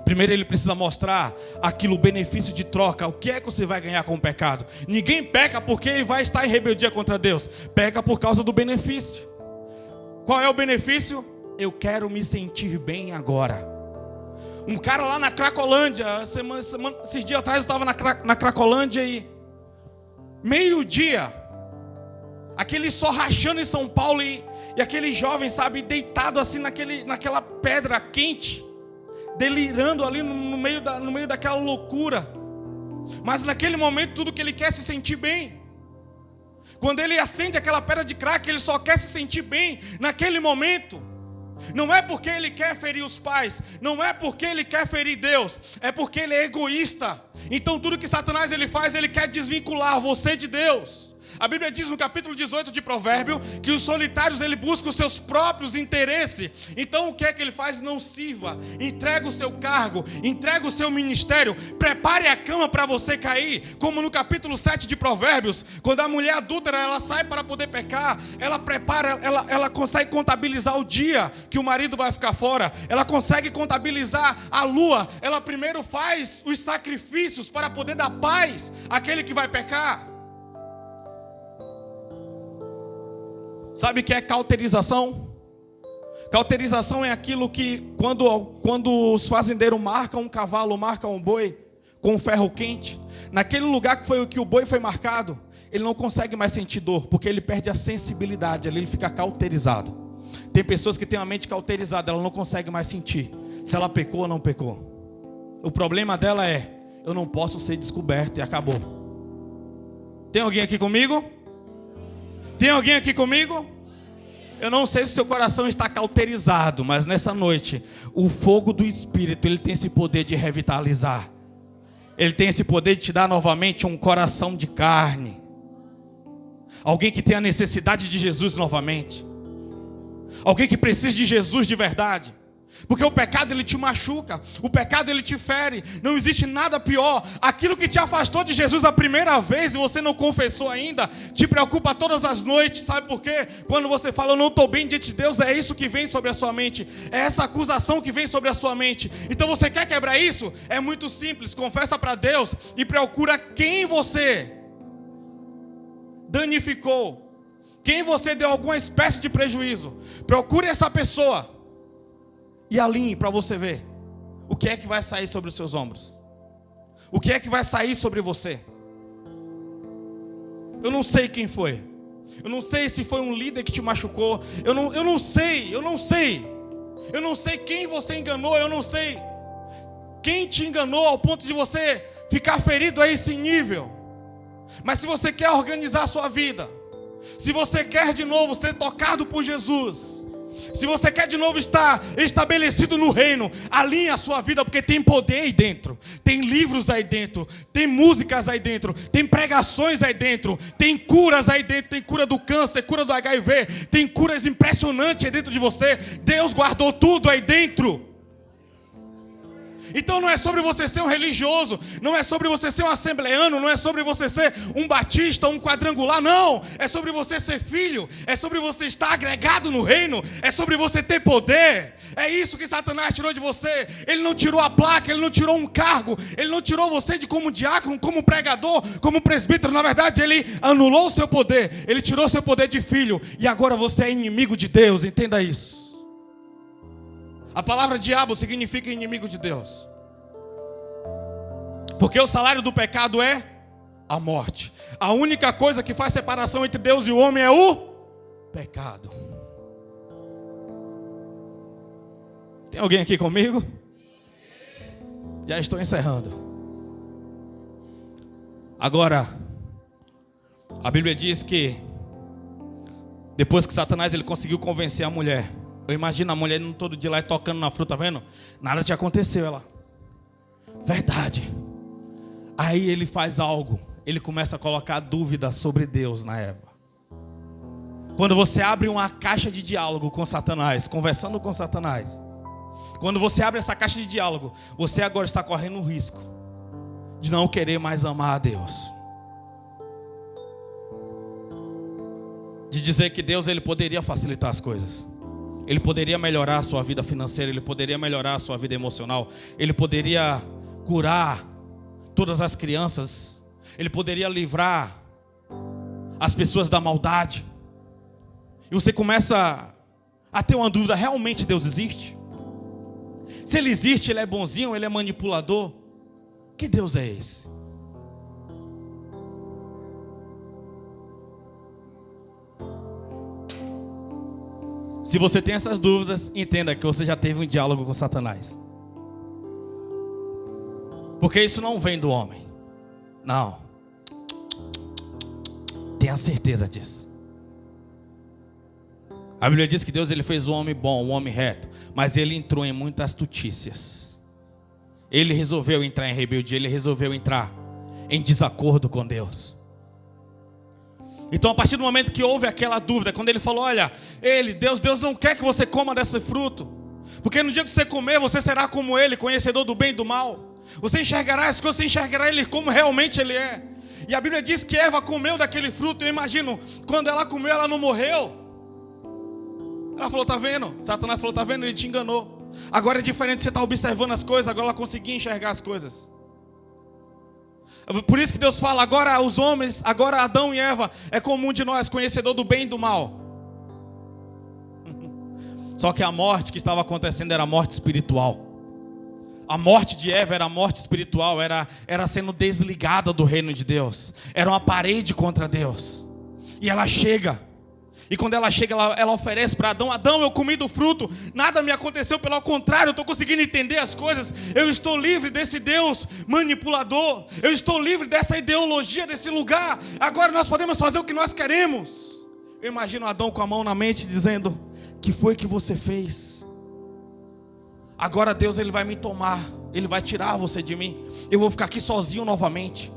Primeiro ele precisa mostrar aquilo, o benefício de troca. O que é que você vai ganhar com o pecado? Ninguém peca porque ele vai estar em rebeldia contra Deus. Peca por causa do benefício. Qual é o benefício? Eu quero me sentir bem agora. Um cara lá na Cracolândia, esses dias atrás eu estava na Cracolândia e meio-dia, aquele sol rachando em São Paulo e aquele jovem, sabe, deitado assim naquela pedra quente, delirando ali no meio daquela loucura. Mas naquele momento tudo que ele quer é se sentir bem. Quando ele acende aquela pedra de crack, ele só quer se sentir bem naquele momento. Não é porque ele quer ferir os pais, não é porque ele quer ferir Deus, é porque ele é egoísta. Então tudo que Satanás ele faz, ele quer desvincular você de Deus. A Bíblia diz no capítulo 18 de Provérbios que os solitários ele busca os seus próprios interesses. Então o que é que ele faz? Não sirva, entrega o seu cargo, entrega o seu ministério, prepare a cama para você cair. Como no capítulo 7 de Provérbios, quando a mulher adúltera ela sai para poder pecar, ela prepara, ela consegue contabilizar o dia que o marido vai ficar fora, ela consegue contabilizar a lua, ela primeiro faz os sacrifícios para poder dar paz àquele que vai pecar. Sabe o que é cauterização? Cauterização é aquilo que quando os fazendeiros marcam um cavalo, marcam um boi com um ferro quente, naquele lugar que foi o que o boi foi marcado, ele não consegue mais sentir dor, porque ele perde a sensibilidade, ali ele fica cauterizado. Tem pessoas que têm a mente cauterizada, ela não consegue mais sentir se ela pecou ou não pecou. O problema dela é: eu não posso ser descoberto, e acabou. Tem alguém aqui comigo? Tem alguém aqui comigo? Eu não sei se o seu coração está cauterizado, mas nessa noite, o fogo do Espírito, ele tem esse poder de revitalizar. Ele tem esse poder de te dar novamente um coração de carne. Alguém que tem a necessidade de Jesus novamente. Alguém que precisa de Jesus de verdade. Porque o pecado ele te machuca, o pecado ele te fere. Não existe nada pior. Aquilo que te afastou de Jesus a primeira vez e você não confessou ainda, te preocupa todas as noites. Sabe por quê? Quando você fala eu não estou bem diante de Deus, é isso que vem sobre a sua mente. É essa acusação que vem sobre a sua mente. Então você quer quebrar isso? É muito simples, confessa para Deus e procura quem você danificou, quem você deu alguma espécie de prejuízo. Procure essa pessoa e alinhe para você ver o que é que vai sair sobre os seus ombros. O que é que vai sair sobre você. Eu não sei quem foi. Eu não sei se foi um líder que te machucou. Eu não sei. Eu não sei quem você enganou. Eu não sei quem te enganou ao ponto de você ficar ferido a esse nível. Mas se você quer organizar a sua vida, se você quer de novo ser tocado por Jesus, se você quer de novo estar estabelecido no reino, alinhe a sua vida, porque tem poder aí dentro, tem livros aí dentro, tem músicas aí dentro, tem pregações aí dentro, tem curas aí dentro, tem cura do câncer, cura do HIV, tem curas impressionantes aí dentro de você. Deus guardou tudo aí dentro. Então não é sobre você ser um religioso, não é sobre você ser um assembleano, não é sobre você ser um batista, um quadrangular, não. É sobre você ser filho, é sobre você estar agregado no reino, é sobre você ter poder. É isso que Satanás tirou de você. Ele não tirou a placa, ele não tirou um cargo, ele não tirou você de como diácono, como pregador, como presbítero. Na verdade, ele anulou o seu poder, ele tirou o seu poder de filho, e agora você é inimigo de Deus, entenda isso. A palavra diabo significa inimigo de Deus. Porque o salário do pecado é a morte. A única coisa que faz separação entre Deus e o homem é o pecado. Tem alguém aqui comigo? Já estou encerrando. Agora, a Bíblia diz que depois que Satanás ele conseguiu convencer a mulher, eu imagino a mulher indo todo dia lá e tocando na fruta, tá vendo? Nada te aconteceu, ela. Verdade. Aí ele faz algo. Ele começa a colocar dúvida sobre Deus na Eva. Quando você abre uma caixa de diálogo com Satanás, conversando com Satanás, quando você abre essa caixa de diálogo, você agora está correndo o risco de não querer mais amar a Deus. De dizer que Deus ele poderia facilitar as coisas. Ele poderia melhorar a sua vida financeira, ele poderia melhorar a sua vida emocional, ele poderia curar todas as crianças, ele poderia livrar as pessoas da maldade. E você começa a ter uma dúvida: realmente Deus existe? Se ele existe, ele é bonzinho, ele é manipulador? Que Deus é esse? Se você tem essas dúvidas, entenda que você já teve um diálogo com Satanás. Porque isso não vem do homem. Não. Tenha certeza disso. A Bíblia diz que Deus ele fez o homem bom, o homem reto, mas ele entrou em muitas astutícias. Ele resolveu entrar em rebeldia, ele resolveu entrar em desacordo com Deus. Então, a partir do momento que houve aquela dúvida, quando ele falou, olha, Deus não quer que você coma desse fruto, porque no dia que você comer, você será como ele, conhecedor do bem e do mal. Você enxergará as coisas, você enxergará ele como realmente ele é. E a Bíblia diz que Eva comeu daquele fruto. Eu imagino, quando ela comeu, ela não morreu. Ela falou, tá vendo? Satanás falou, tá vendo? Ele te enganou. Agora é diferente, você está observando as coisas, agora ela conseguia enxergar as coisas. Por isso que Deus fala, agora os homens, agora Adão e Eva, é como um de nós, conhecedor do bem e do mal. Só que a morte que estava acontecendo era a morte espiritual. A morte de Eva era a morte espiritual, era sendo desligada do reino de Deus. Era uma parede contra Deus. E ela chega. E quando ela chega, ela oferece para Adão, Adão, eu comi do fruto, nada me aconteceu, pelo contrário, eu estou conseguindo entender as coisas. Eu estou livre desse Deus manipulador. Eu estou livre dessa ideologia, desse lugar. Agora nós podemos fazer o que nós queremos. Eu imagino Adão com a mão na mente dizendo, que foi que você fez? Agora Deus, ele vai me tomar, ele vai tirar você de mim. Eu vou ficar aqui sozinho novamente.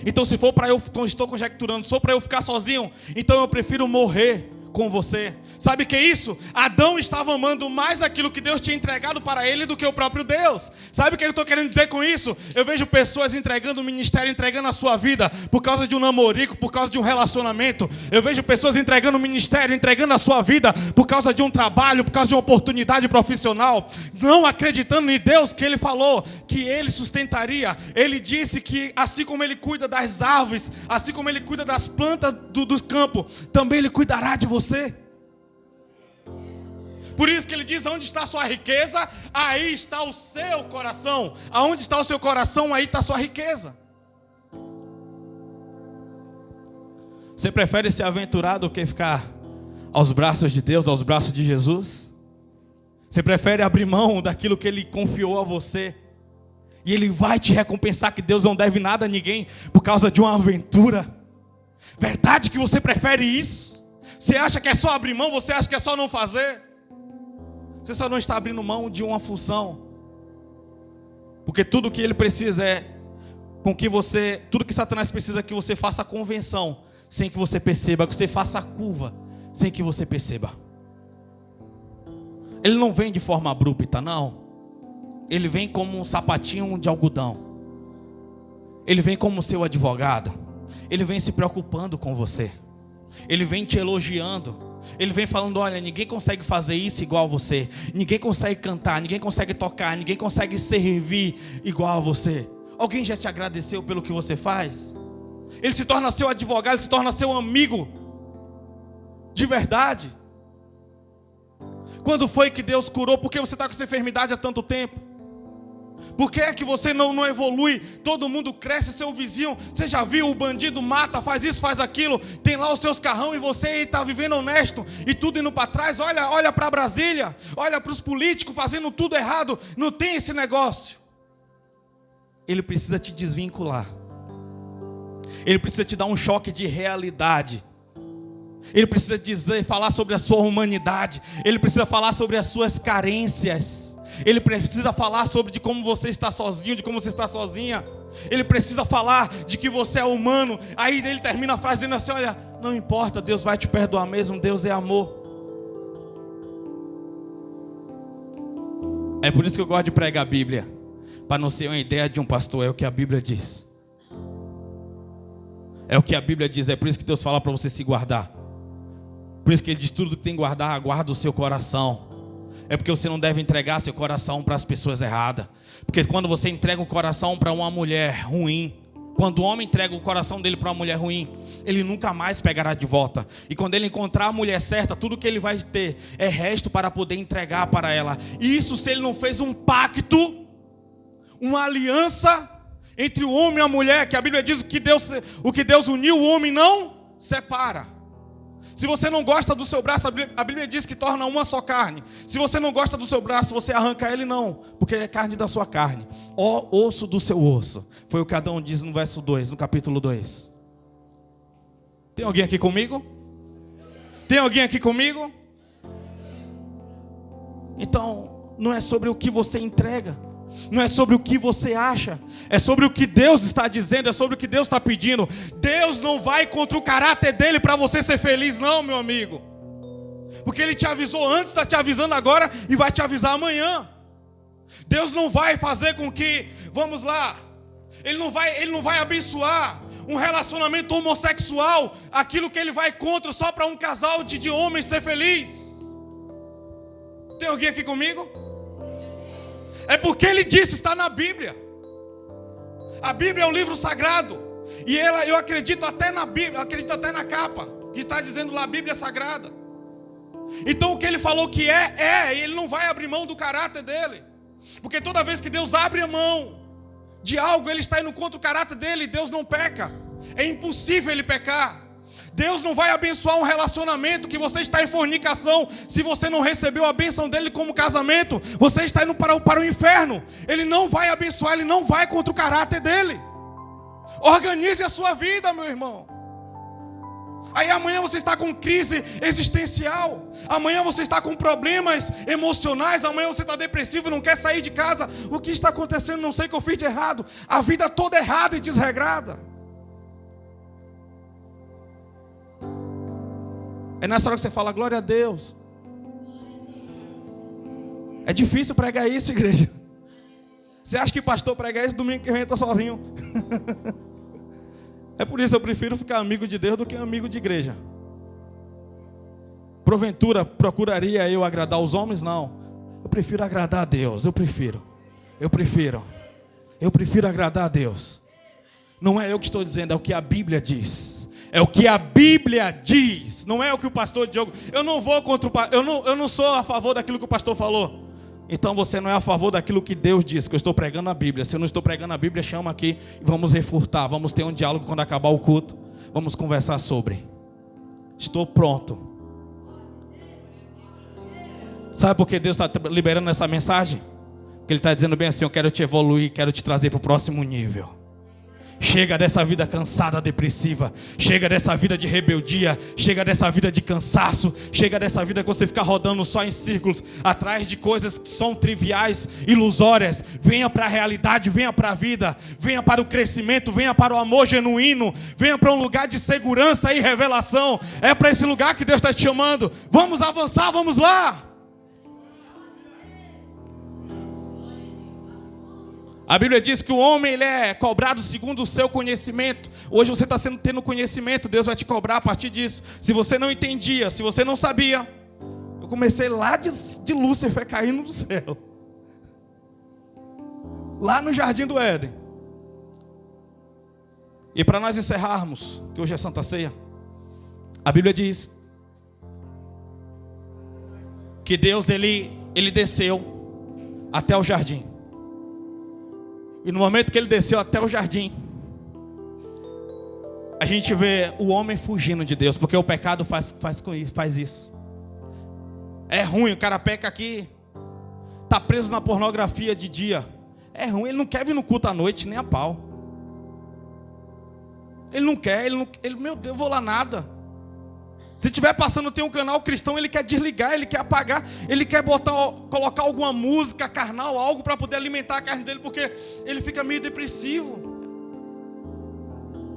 Então se for para eu, estou conjecturando, se for para eu ficar sozinho, então eu prefiro morrer com você. Sabe o que é isso? Adão estava amando mais aquilo que Deus tinha entregado para ele do que o próprio Deus. Sabe o que eu estou querendo dizer com isso? Eu vejo pessoas entregando o ministério, entregando a sua vida por causa de um namorico, por causa de um relacionamento. Eu vejo pessoas entregando o ministério, entregando a sua vida por causa de um trabalho, por causa de uma oportunidade profissional, não acreditando em Deus, que Ele falou que Ele sustentaria. Ele disse que assim como Ele cuida das árvores, assim como Ele cuida das plantas do campo, também Ele cuidará de você. Por isso que ele diz, onde está a sua riqueza, aí está o seu coração. Aonde está o seu coração, aí está a sua riqueza. Você prefere se aventurar do que ficar aos braços de Deus, aos braços de Jesus? Você prefere abrir mão daquilo que Ele confiou a você? E Ele vai te recompensar, que Deus não deve nada a ninguém por causa de uma aventura? Verdade que você prefere isso? Você acha que é só abrir mão? Você acha que é só não fazer? Você só não está abrindo mão de uma função. Porque tudo que ele precisa é com que você, tudo que Satanás precisa é que você faça a convenção sem que você perceba, que você faça a curva sem que você perceba. Ele não vem de forma abrupta, não. Ele vem como um sapatinho de algodão. Ele vem como seu advogado. Ele vem se preocupando com você. Ele vem te elogiando. Ele vem falando, olha, ninguém consegue fazer isso igual a você. Ninguém consegue cantar, ninguém consegue tocar, ninguém consegue servir igual a você. Alguém já te agradeceu pelo que você faz? Ele se torna seu advogado, ele se torna seu amigo de verdade. Quando foi que Deus curou? Por que você está com essa enfermidade há tanto tempo? Por que é que você não evolui? Todo mundo cresce, seu vizinho, você já viu, o bandido mata, faz isso, faz aquilo, tem lá os seus carrão e você está vivendo honesto e tudo indo para trás. Olha para Brasília, olha para os políticos fazendo tudo errado. Não tem esse negócio. Ele precisa te desvincular. Ele precisa te dar um choque de realidade. Ele precisa falar sobre a sua humanidade. Ele precisa falar sobre as suas carências. Ele precisa falar sobre de como você está sozinho, de como você está sozinha. Ele precisa falar de que você é humano. Aí ele termina a frase dizendo assim, olha, não importa, Deus vai te perdoar mesmo, Deus é amor. É por isso que eu gosto de pregar a Bíblia, para não ser uma ideia de um pastor, é o que a Bíblia diz. É o que a Bíblia diz, é por isso que Deus fala para você se guardar. Por isso que Ele diz, tudo que tem que guardar, guarda o seu coração. É porque você não deve entregar seu coração para as pessoas erradas. Porque quando você entrega o coração para uma mulher ruim, quando o homem entrega o coração dele para uma mulher ruim, ele nunca mais pegará de volta. E quando ele encontrar a mulher certa, tudo que ele vai ter é resto para poder entregar para ela. E isso se ele não fez um pacto, uma aliança entre o homem e a mulher, que a Bíblia diz o que Deus uniu, o homem não separa. Se você não gosta do seu braço, a Bíblia diz que torna uma só carne. Se você não gosta do seu braço, você arranca ele, não, porque é carne da sua carne. Ó osso do seu osso. Foi o que Adão diz no verso 2, no capítulo 2. Tem alguém aqui comigo? Tem alguém aqui comigo? Então, não é sobre o que você entrega, Não é sobre o que você acha, é sobre o que Deus está dizendo, é sobre o que Deus está pedindo. Deus não vai contra o caráter dele para você ser feliz, não, meu amigo. Porque ele te avisou antes, está te avisando agora e vai te avisar amanhã. Deus não vai fazer com que, vamos lá, Ele não vai abençoar um relacionamento homossexual, aquilo que Ele vai contra só para um casal de homens ser feliz. Tem alguém aqui comigo? É porque Ele disse, está na Bíblia. A Bíblia é um livro sagrado. E eu acredito até na Bíblia, acredito até na capa, que está dizendo lá, a Bíblia é sagrada. Então o que Ele falou que e Ele não vai abrir mão do caráter dele. Porque toda vez que Deus abre a mão de algo, Ele está indo contra o caráter dele. Deus não peca, é impossível Ele pecar. Deus não vai abençoar um relacionamento que você está em fornicação. Se você não recebeu a bênção dele como casamento, você está indo para o inferno. Ele não vai abençoar, Ele não vai contra o caráter dele. Organize a sua vida, meu irmão. Aí amanhã você está com crise existencial, amanhã você está com problemas emocionais, amanhã você está depressivo e não quer sair de casa. O que está acontecendo? Não sei o que eu fiz de errado. A vida toda errada e desregrada. É nessa hora que você fala, glória a Deus. É difícil pregar isso, igreja. Você acha que pastor prega isso? Domingo que vem eu estou sozinho. É por isso que eu prefiro ficar amigo de Deus do que amigo de igreja. Porventura, procuraria eu agradar os homens? Não. Eu prefiro agradar a Deus. Eu prefiro agradar a Deus. Não é eu que estou dizendo, é o que a Bíblia diz. É o que a Bíblia diz. Não é o que o pastor Diogo... Eu não vou contra o pastor. Eu não sou a favor daquilo que o pastor falou. Então você não é a favor daquilo que Deus diz, que eu estou pregando a Bíblia. Se eu não estou pregando a Bíblia, chama aqui e vamos refutar. Vamos ter um diálogo quando acabar o culto. Vamos conversar sobre. Estou pronto. Sabe por que Deus está liberando essa mensagem? Porque Ele está dizendo bem assim, eu quero te evoluir, quero te trazer para o próximo nível. Chega dessa vida cansada, depressiva. Chega dessa vida de rebeldia. Chega dessa vida de cansaço. Chega dessa vida que você fica rodando só em círculos, atrás de coisas que são triviais, ilusórias. Venha para a realidade, venha para a vida. Venha para o crescimento, venha para o amor genuíno. Venha para um lugar de segurança e revelação. É para esse lugar que Deus está te chamando. Vamos avançar, vamos lá. A Bíblia diz que o homem ele é cobrado segundo o seu conhecimento. Hoje você está tendo conhecimento, Deus vai te cobrar a partir disso. Se você não entendia, se você não sabia. Eu comecei lá de Lúcifer caindo do céu. Lá no Jardim do Éden. E para nós encerrarmos, que hoje é Santa Ceia, a Bíblia diz que Deus ele desceu até o jardim. E no momento que Ele desceu até o jardim, a gente vê o homem fugindo de Deus, porque o pecado faz isso. É ruim, o cara peca aqui, está preso na pornografia de dia. É ruim, ele não quer vir no culto à noite, nem a pau. Ele não quer, meu Deus, eu vou lá nada. Se estiver passando, tem um canal cristão, ele quer desligar, ele quer apagar, ele quer colocar alguma música carnal, algo para poder alimentar a carne dele, porque ele fica meio depressivo.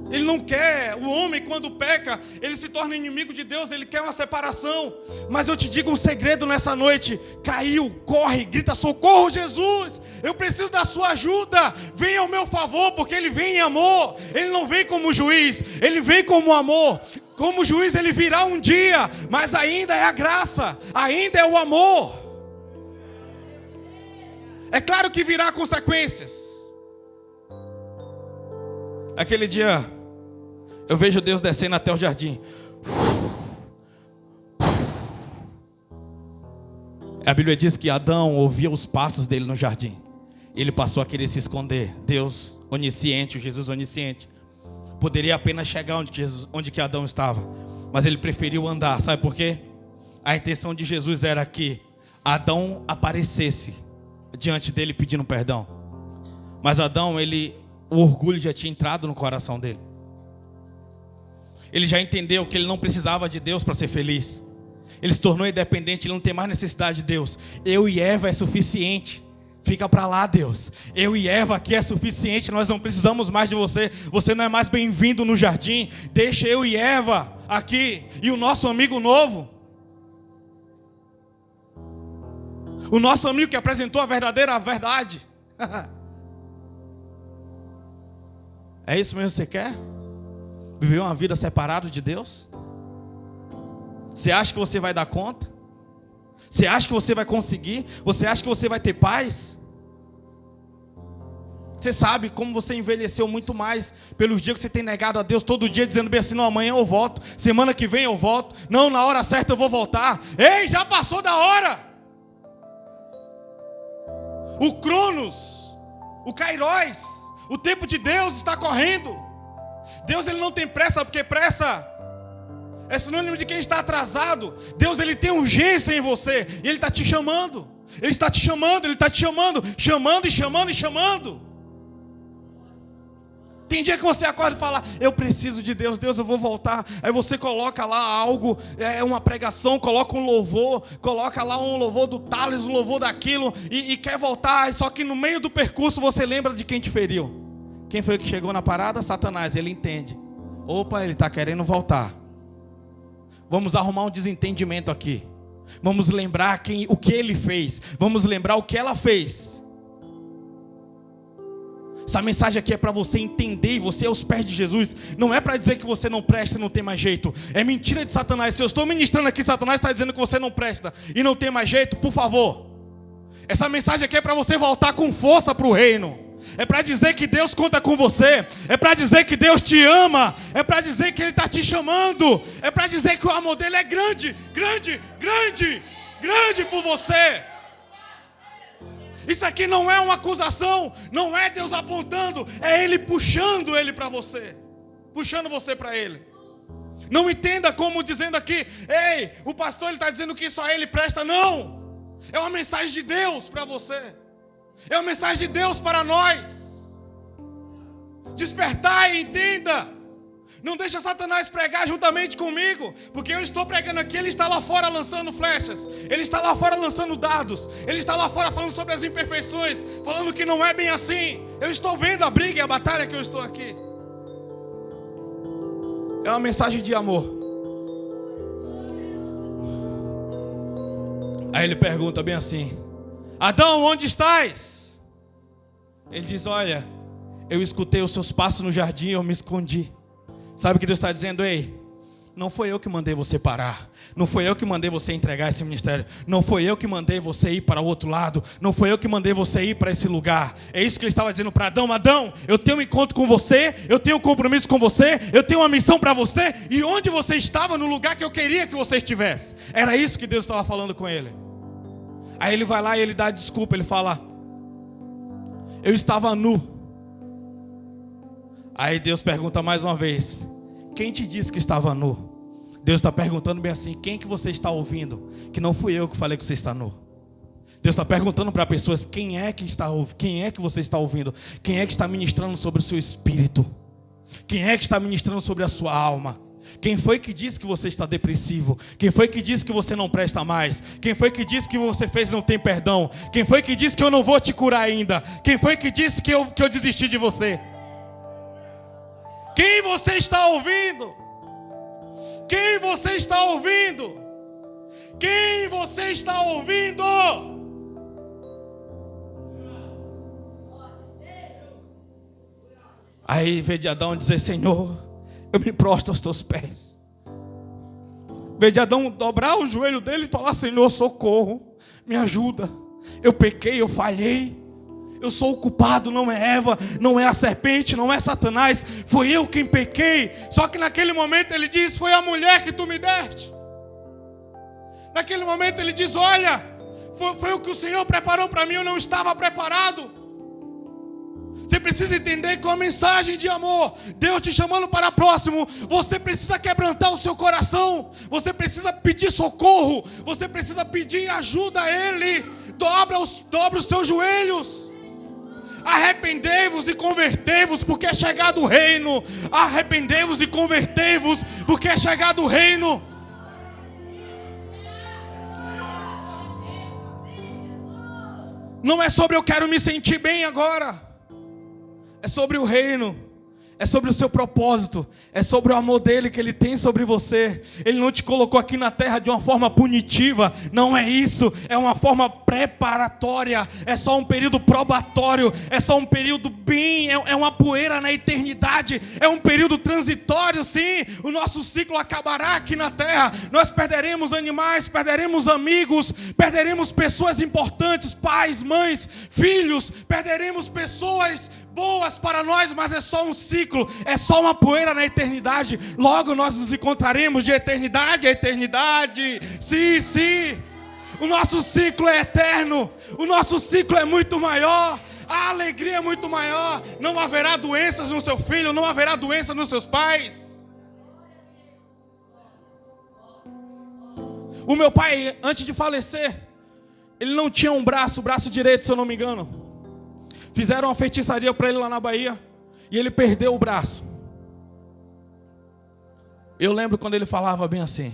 Ele não quer, o homem quando peca, ele se torna inimigo de Deus, ele quer uma separação. Mas eu te digo um segredo nessa noite: caiu, corre, grita socorro Jesus, eu preciso da sua ajuda, venha ao meu favor, porque Ele vem em amor. Ele não vem como juiz, Ele vem como amor. Como juiz Ele virá um dia, mas ainda é a graça, ainda é o amor. É claro que virá consequências. Aquele dia eu vejo Deus descendo até o jardim. A Bíblia diz que Adão ouvia os passos dele no jardim. Ele passou a querer se esconder. Deus onisciente, o Jesus onisciente, poderia apenas chegar onde que Adão estava, mas ele preferiu andar. Sabe por quê? A intenção de Jesus era que Adão aparecesse diante dele pedindo perdão. Mas Adão, o orgulho já tinha entrado no coração dele. Ele já entendeu que ele não precisava de Deus para ser feliz. Ele se tornou independente, ele não tem mais necessidade de Deus. Eu e Eva é suficiente. Fica para lá, Deus. Eu e Eva aqui é suficiente, nós não precisamos mais de você. Você não é mais bem-vindo no jardim. Deixa eu e Eva aqui e o nosso amigo novo. O nosso amigo que apresentou a verdadeira verdade. É isso mesmo que você quer? Viver uma vida separado de Deus? Você acha que você vai dar conta? Você acha que você vai conseguir? Você acha que você vai ter paz? Você sabe como você envelheceu muito mais pelos dias que você tem negado a Deus todo dia, dizendo bem assim, não, amanhã eu volto, semana que vem eu volto, não, na hora certa eu vou voltar. Ei, já passou da hora. O Cronos, o Kairos, o tempo de Deus está correndo. Deus ele não tem pressa, porque pressa é sinônimo de quem está atrasado. Deus ele tem urgência em você, e Ele está te chamando. Ele está te chamando, Ele está te chamando, chamando e chamando e chamando. Tem dia que você acorda e fala, eu preciso de Deus, Deus eu vou voltar. Aí você coloca lá algo, uma pregação, coloca um louvor, coloca lá um louvor do Thales, um louvor daquilo, e quer voltar, só que no meio do percurso você lembra de quem te feriu. Quem foi que chegou na parada? Satanás, ele entende. Opa, ele está querendo voltar. Vamos arrumar um desentendimento aqui. Vamos lembrar o que ele fez. Vamos lembrar o que ela fez. Essa mensagem aqui é para você entender, você aos pés de Jesus. Não é para dizer que você não presta e não tem mais jeito. É mentira de Satanás. Se eu estou ministrando aqui, Satanás está dizendo que você não presta e não tem mais jeito, por favor. Essa mensagem aqui é para você voltar com força para o reino. É para dizer que Deus conta com você. É para dizer que Deus te ama. É para dizer que Ele está te chamando. É para dizer que o amor dele é grande, grande, grande, grande por você. Isso aqui não é uma acusação. Não é Deus apontando. É Ele puxando Ele para você. Puxando você para Ele. Não entenda como dizendo aqui, ei, o pastor ele está dizendo que só Ele presta. Não. É uma mensagem de Deus para você. É uma mensagem de Deus para nós. Despertai e entenda. Não deixa Satanás pregar juntamente comigo, porque eu estou pregando aqui, ele está lá fora lançando flechas, ele está lá fora lançando dados, ele está lá fora falando sobre as imperfeições, falando que não é bem assim. Eu estou vendo a briga e a batalha que eu estou aqui. É uma mensagem de amor. Aí ele pergunta bem assim, Adão, onde estás? Ele diz, olha, eu escutei os seus passos no jardim e eu me escondi. Sabe o que Deus está dizendo? Ei, não foi eu que mandei você parar. Não foi eu que mandei você entregar esse ministério. Não foi eu que mandei você ir para o outro lado. Não foi eu que mandei você ir para esse lugar. É isso que ele estava dizendo para Adão. Adão, eu tenho um encontro com você. Eu tenho um compromisso com você. Eu tenho uma missão para você. E onde você estava, no lugar que eu queria que você estivesse. Era isso que Deus estava falando com ele. Aí ele vai lá e ele dá desculpa. Ele fala, eu estava nu. Aí Deus pergunta mais uma vez, quem te disse que estava nu? Deus está perguntando bem assim, quem que você está ouvindo? Que não fui eu que falei que você está nu. Deus está perguntando para pessoas, quem é que você está ouvindo? Quem é que está ministrando sobre o seu espírito? Quem é que está ministrando sobre a sua alma? Quem foi que disse que você está depressivo? Quem foi que disse que você não presta mais? Quem foi que disse que você fez não tem perdão? Quem foi que disse que eu não vou te curar ainda? Quem foi que disse que eu desisti de você? Quem você está ouvindo? Quem você está ouvindo? Quem você está ouvindo? Aí veio de Adão dizer, Senhor, eu me prostro aos teus pés. Veio de Adão dobrar o joelho dele e falar, Senhor, socorro, me ajuda. Eu pequei, eu falhei. Eu sou o culpado, não é Eva, não é a serpente, não é Satanás. Foi eu quem pequei. Só que naquele momento ele diz, foi a mulher que tu me deste. Naquele momento ele diz, olha, foi o que o Senhor preparou para mim, eu não estava preparado. Você precisa entender que é uma mensagem de amor. Deus te chamando para próximo. Você precisa quebrantar o seu coração. Você precisa pedir socorro. Você precisa pedir ajuda a Ele. Dobra os seus joelhos. Arrependei-vos e convertei-vos, porque é chegado o reino. Arrependei-vos e convertei-vos, porque é chegado o reino. Não é sobre eu quero me sentir bem agora. É sobre o reino. É sobre o seu propósito. É sobre o amor dele que ele tem sobre você. Ele não te colocou aqui na terra de uma forma punitiva. Não é isso. É uma forma preparatória. É só um período probatório. É só um período bem. É uma poeira na eternidade. É um período transitório, sim. O nosso ciclo acabará aqui na terra. Nós perderemos animais, perderemos amigos, perderemos pessoas importantes, pais, mães, filhos. Perderemos pessoas boas para nós, mas é só um ciclo, é só uma poeira na eternidade. Logo nós nos encontraremos de eternidade a eternidade. Sim, sim. O nosso ciclo é eterno. O nosso ciclo é muito maior. A alegria é muito maior. Não haverá doenças no seu filho, não haverá doença nos seus pais. O meu pai, antes de falecer, ele não tinha um braço, o braço direito, se eu não me engano. Fizeram uma feitiçaria para ele lá na Bahia. E ele perdeu o braço. Eu lembro quando ele falava bem assim: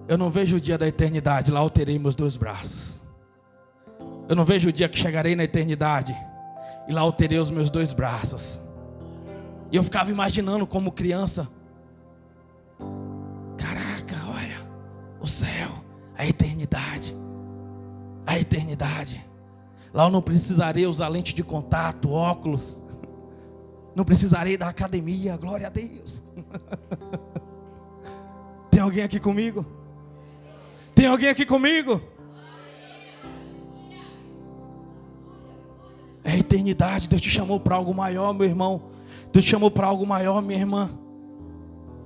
eu não vejo o dia da eternidade, lá eu terei meus 2 braços. Eu não vejo o dia que chegarei na eternidade e lá eu terei os meus 2 braços. E eu ficava imaginando como criança: caraca, olha, o céu, a eternidade. A eternidade. Lá eu não precisarei usar lente de contato, óculos. Não precisarei da academia, glória a Deus. Tem alguém aqui comigo? Tem alguém aqui comigo? É a eternidade. Deus te chamou para algo maior, meu irmão. Deus te chamou para algo maior, minha irmã.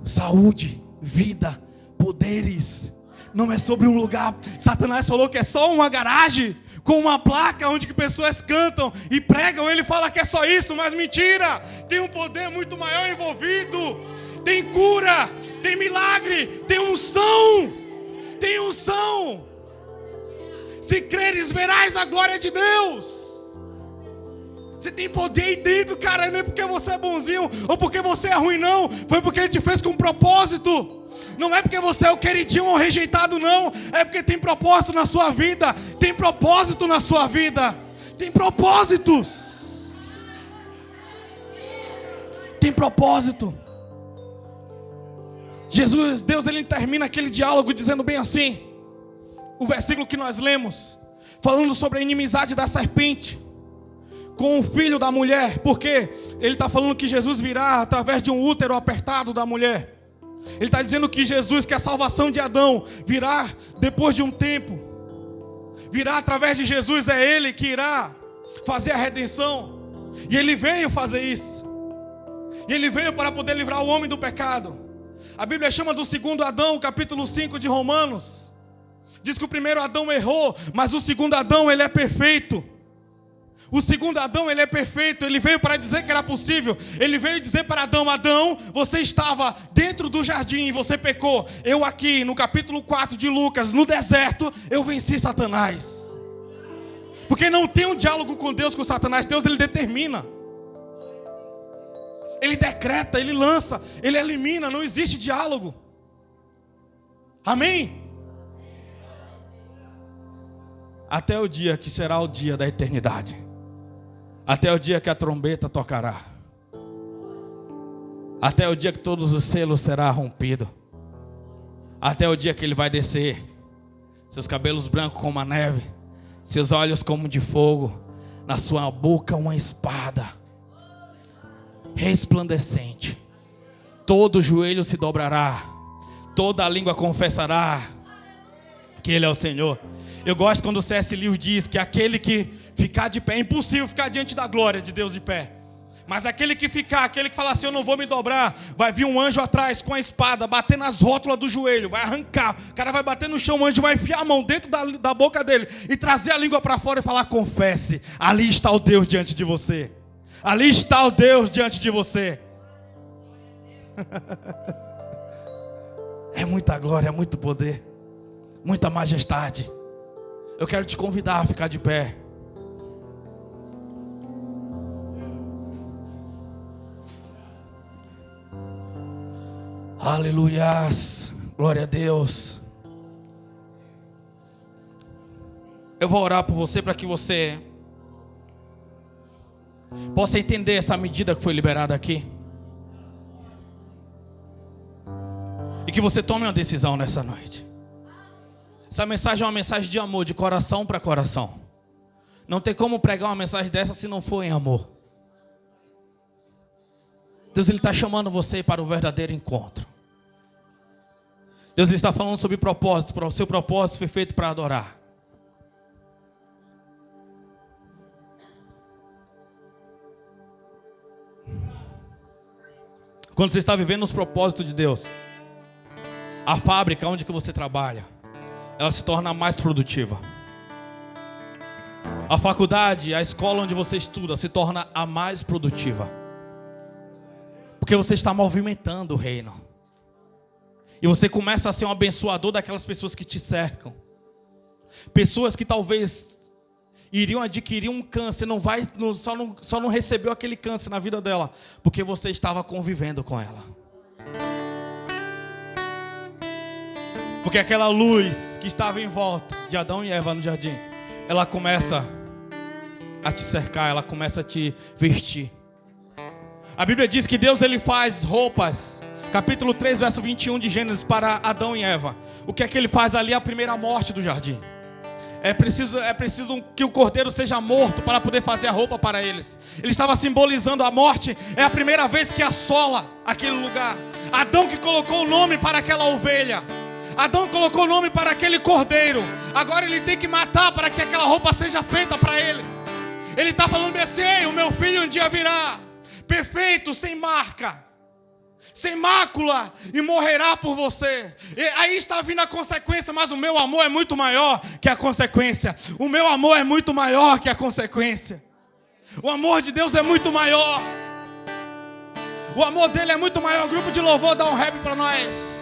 Saúde, vida, poderes. Não é sobre um lugar. Satanás falou que é só uma garagem com uma placa onde que pessoas cantam e pregam. Ele fala que é só isso, mas mentira. Tem um poder muito maior envolvido. Tem cura, tem milagre, tem unção. Tem unção. Se creres, verás a glória de Deus. Você tem poder aí dentro, cara. Não é porque você é bonzinho ou porque você é ruim, não. Foi porque Ele te fez com um propósito. Não é porque você é o queridinho ou o rejeitado, não. É porque tem propósito na sua vida. Tem propósito na sua vida. Tem propósitos. Tem propósito. Jesus, Deus, Ele termina aquele diálogo dizendo bem assim. O versículo que nós lemos, falando sobre a inimizade da serpente com o filho da mulher. Porque Ele está falando que Jesus virá através de um útero apertado da mulher. Ele está dizendo que Jesus, que a salvação de Adão virá depois de um tempo. Virá através de Jesus, é Ele que irá fazer a redenção. E Ele veio fazer isso. E Ele veio para poder livrar o homem do pecado. A Bíblia chama do segundo Adão, capítulo 5 de Romanos. Diz que o primeiro Adão errou, mas o segundo Adão, ele é perfeito. O segundo Adão, ele é perfeito. Ele veio para dizer que era possível. Ele veio dizer para Adão: Adão, você estava dentro do jardim e você pecou. Eu aqui, no capítulo 4 de Lucas, no deserto, eu venci Satanás. Porque não tem um diálogo com Deus, com Satanás. Deus, ele determina. Ele decreta, ele lança, ele elimina. Não existe diálogo. Amém? Até o dia que será o dia da eternidade. Até o dia que a trombeta tocará. Até o dia que todos os selos serão rompidos. Até o dia que Ele vai descer. Seus cabelos brancos como a neve. Seus olhos como de fogo. Na sua boca uma espada resplandecente. Todo joelho se dobrará. Toda a língua confessará que Ele é o Senhor. Eu gosto quando o C.S. Lewis diz que aquele que ficar de pé, é impossível ficar diante da glória de Deus de pé. Mas aquele que ficar, aquele que falar assim, eu não vou me dobrar, vai vir um anjo atrás com a espada, bater nas rótulas do joelho, vai arrancar. O cara vai bater no chão, o anjo vai enfiar a mão dentro da boca dele e trazer a língua para fora e falar: confesse, ali está o Deus diante de você. Ali está o Deus diante de você. É muita glória, é muito poder, muita majestade. Eu quero te convidar a ficar de pé. Aleluias, glória a Deus. Eu vou orar por você para que você possa entender essa medida que foi liberada aqui. E que você tome uma decisão nessa noite. Essa mensagem é uma mensagem de amor, de coração para coração. Não tem como pregar uma mensagem dessa se não for em amor. Deus ele está chamando você para o verdadeiro encontro. Deus ele está falando sobre propósito. O seu propósito foi feito para adorar. Quando você está vivendo os propósitos de Deus, a fábrica onde que você trabalha, ela se torna mais produtiva. A faculdade, a escola onde você estuda se torna a mais produtiva. Porque você está movimentando o reino. E você começa a ser um abençoador daquelas pessoas que te cercam. Pessoas que talvez iriam adquirir um câncer, só não recebeu aquele câncer na vida dela, porque você estava convivendo com ela. Porque aquela luz que estava em volta de Adão e Eva no jardim, ela começa a te cercar, ela começa a te vestir. A Bíblia diz que Deus ele faz roupas, capítulo 3, verso 21 de Gênesis, para Adão e Eva. O que é que ele faz ali? A primeira morte do jardim. É preciso que o cordeiro seja morto para poder fazer a roupa para eles. Ele estava simbolizando a morte. É a primeira vez que assola aquele lugar. Adão que colocou o nome para aquela ovelha. Adão colocou o nome para aquele cordeiro. Agora ele tem que matar para que aquela roupa seja feita para ele. Ele está falando assim: ei, o meu filho um dia virá, perfeito, sem marca, sem mácula, e morrerá por você. E aí está vindo a consequência, mas o meu amor é muito maior que a consequência. O meu amor é muito maior que a consequência. O amor de Deus é muito maior. O amor dele é muito maior. O grupo de louvor dá um rap para nós.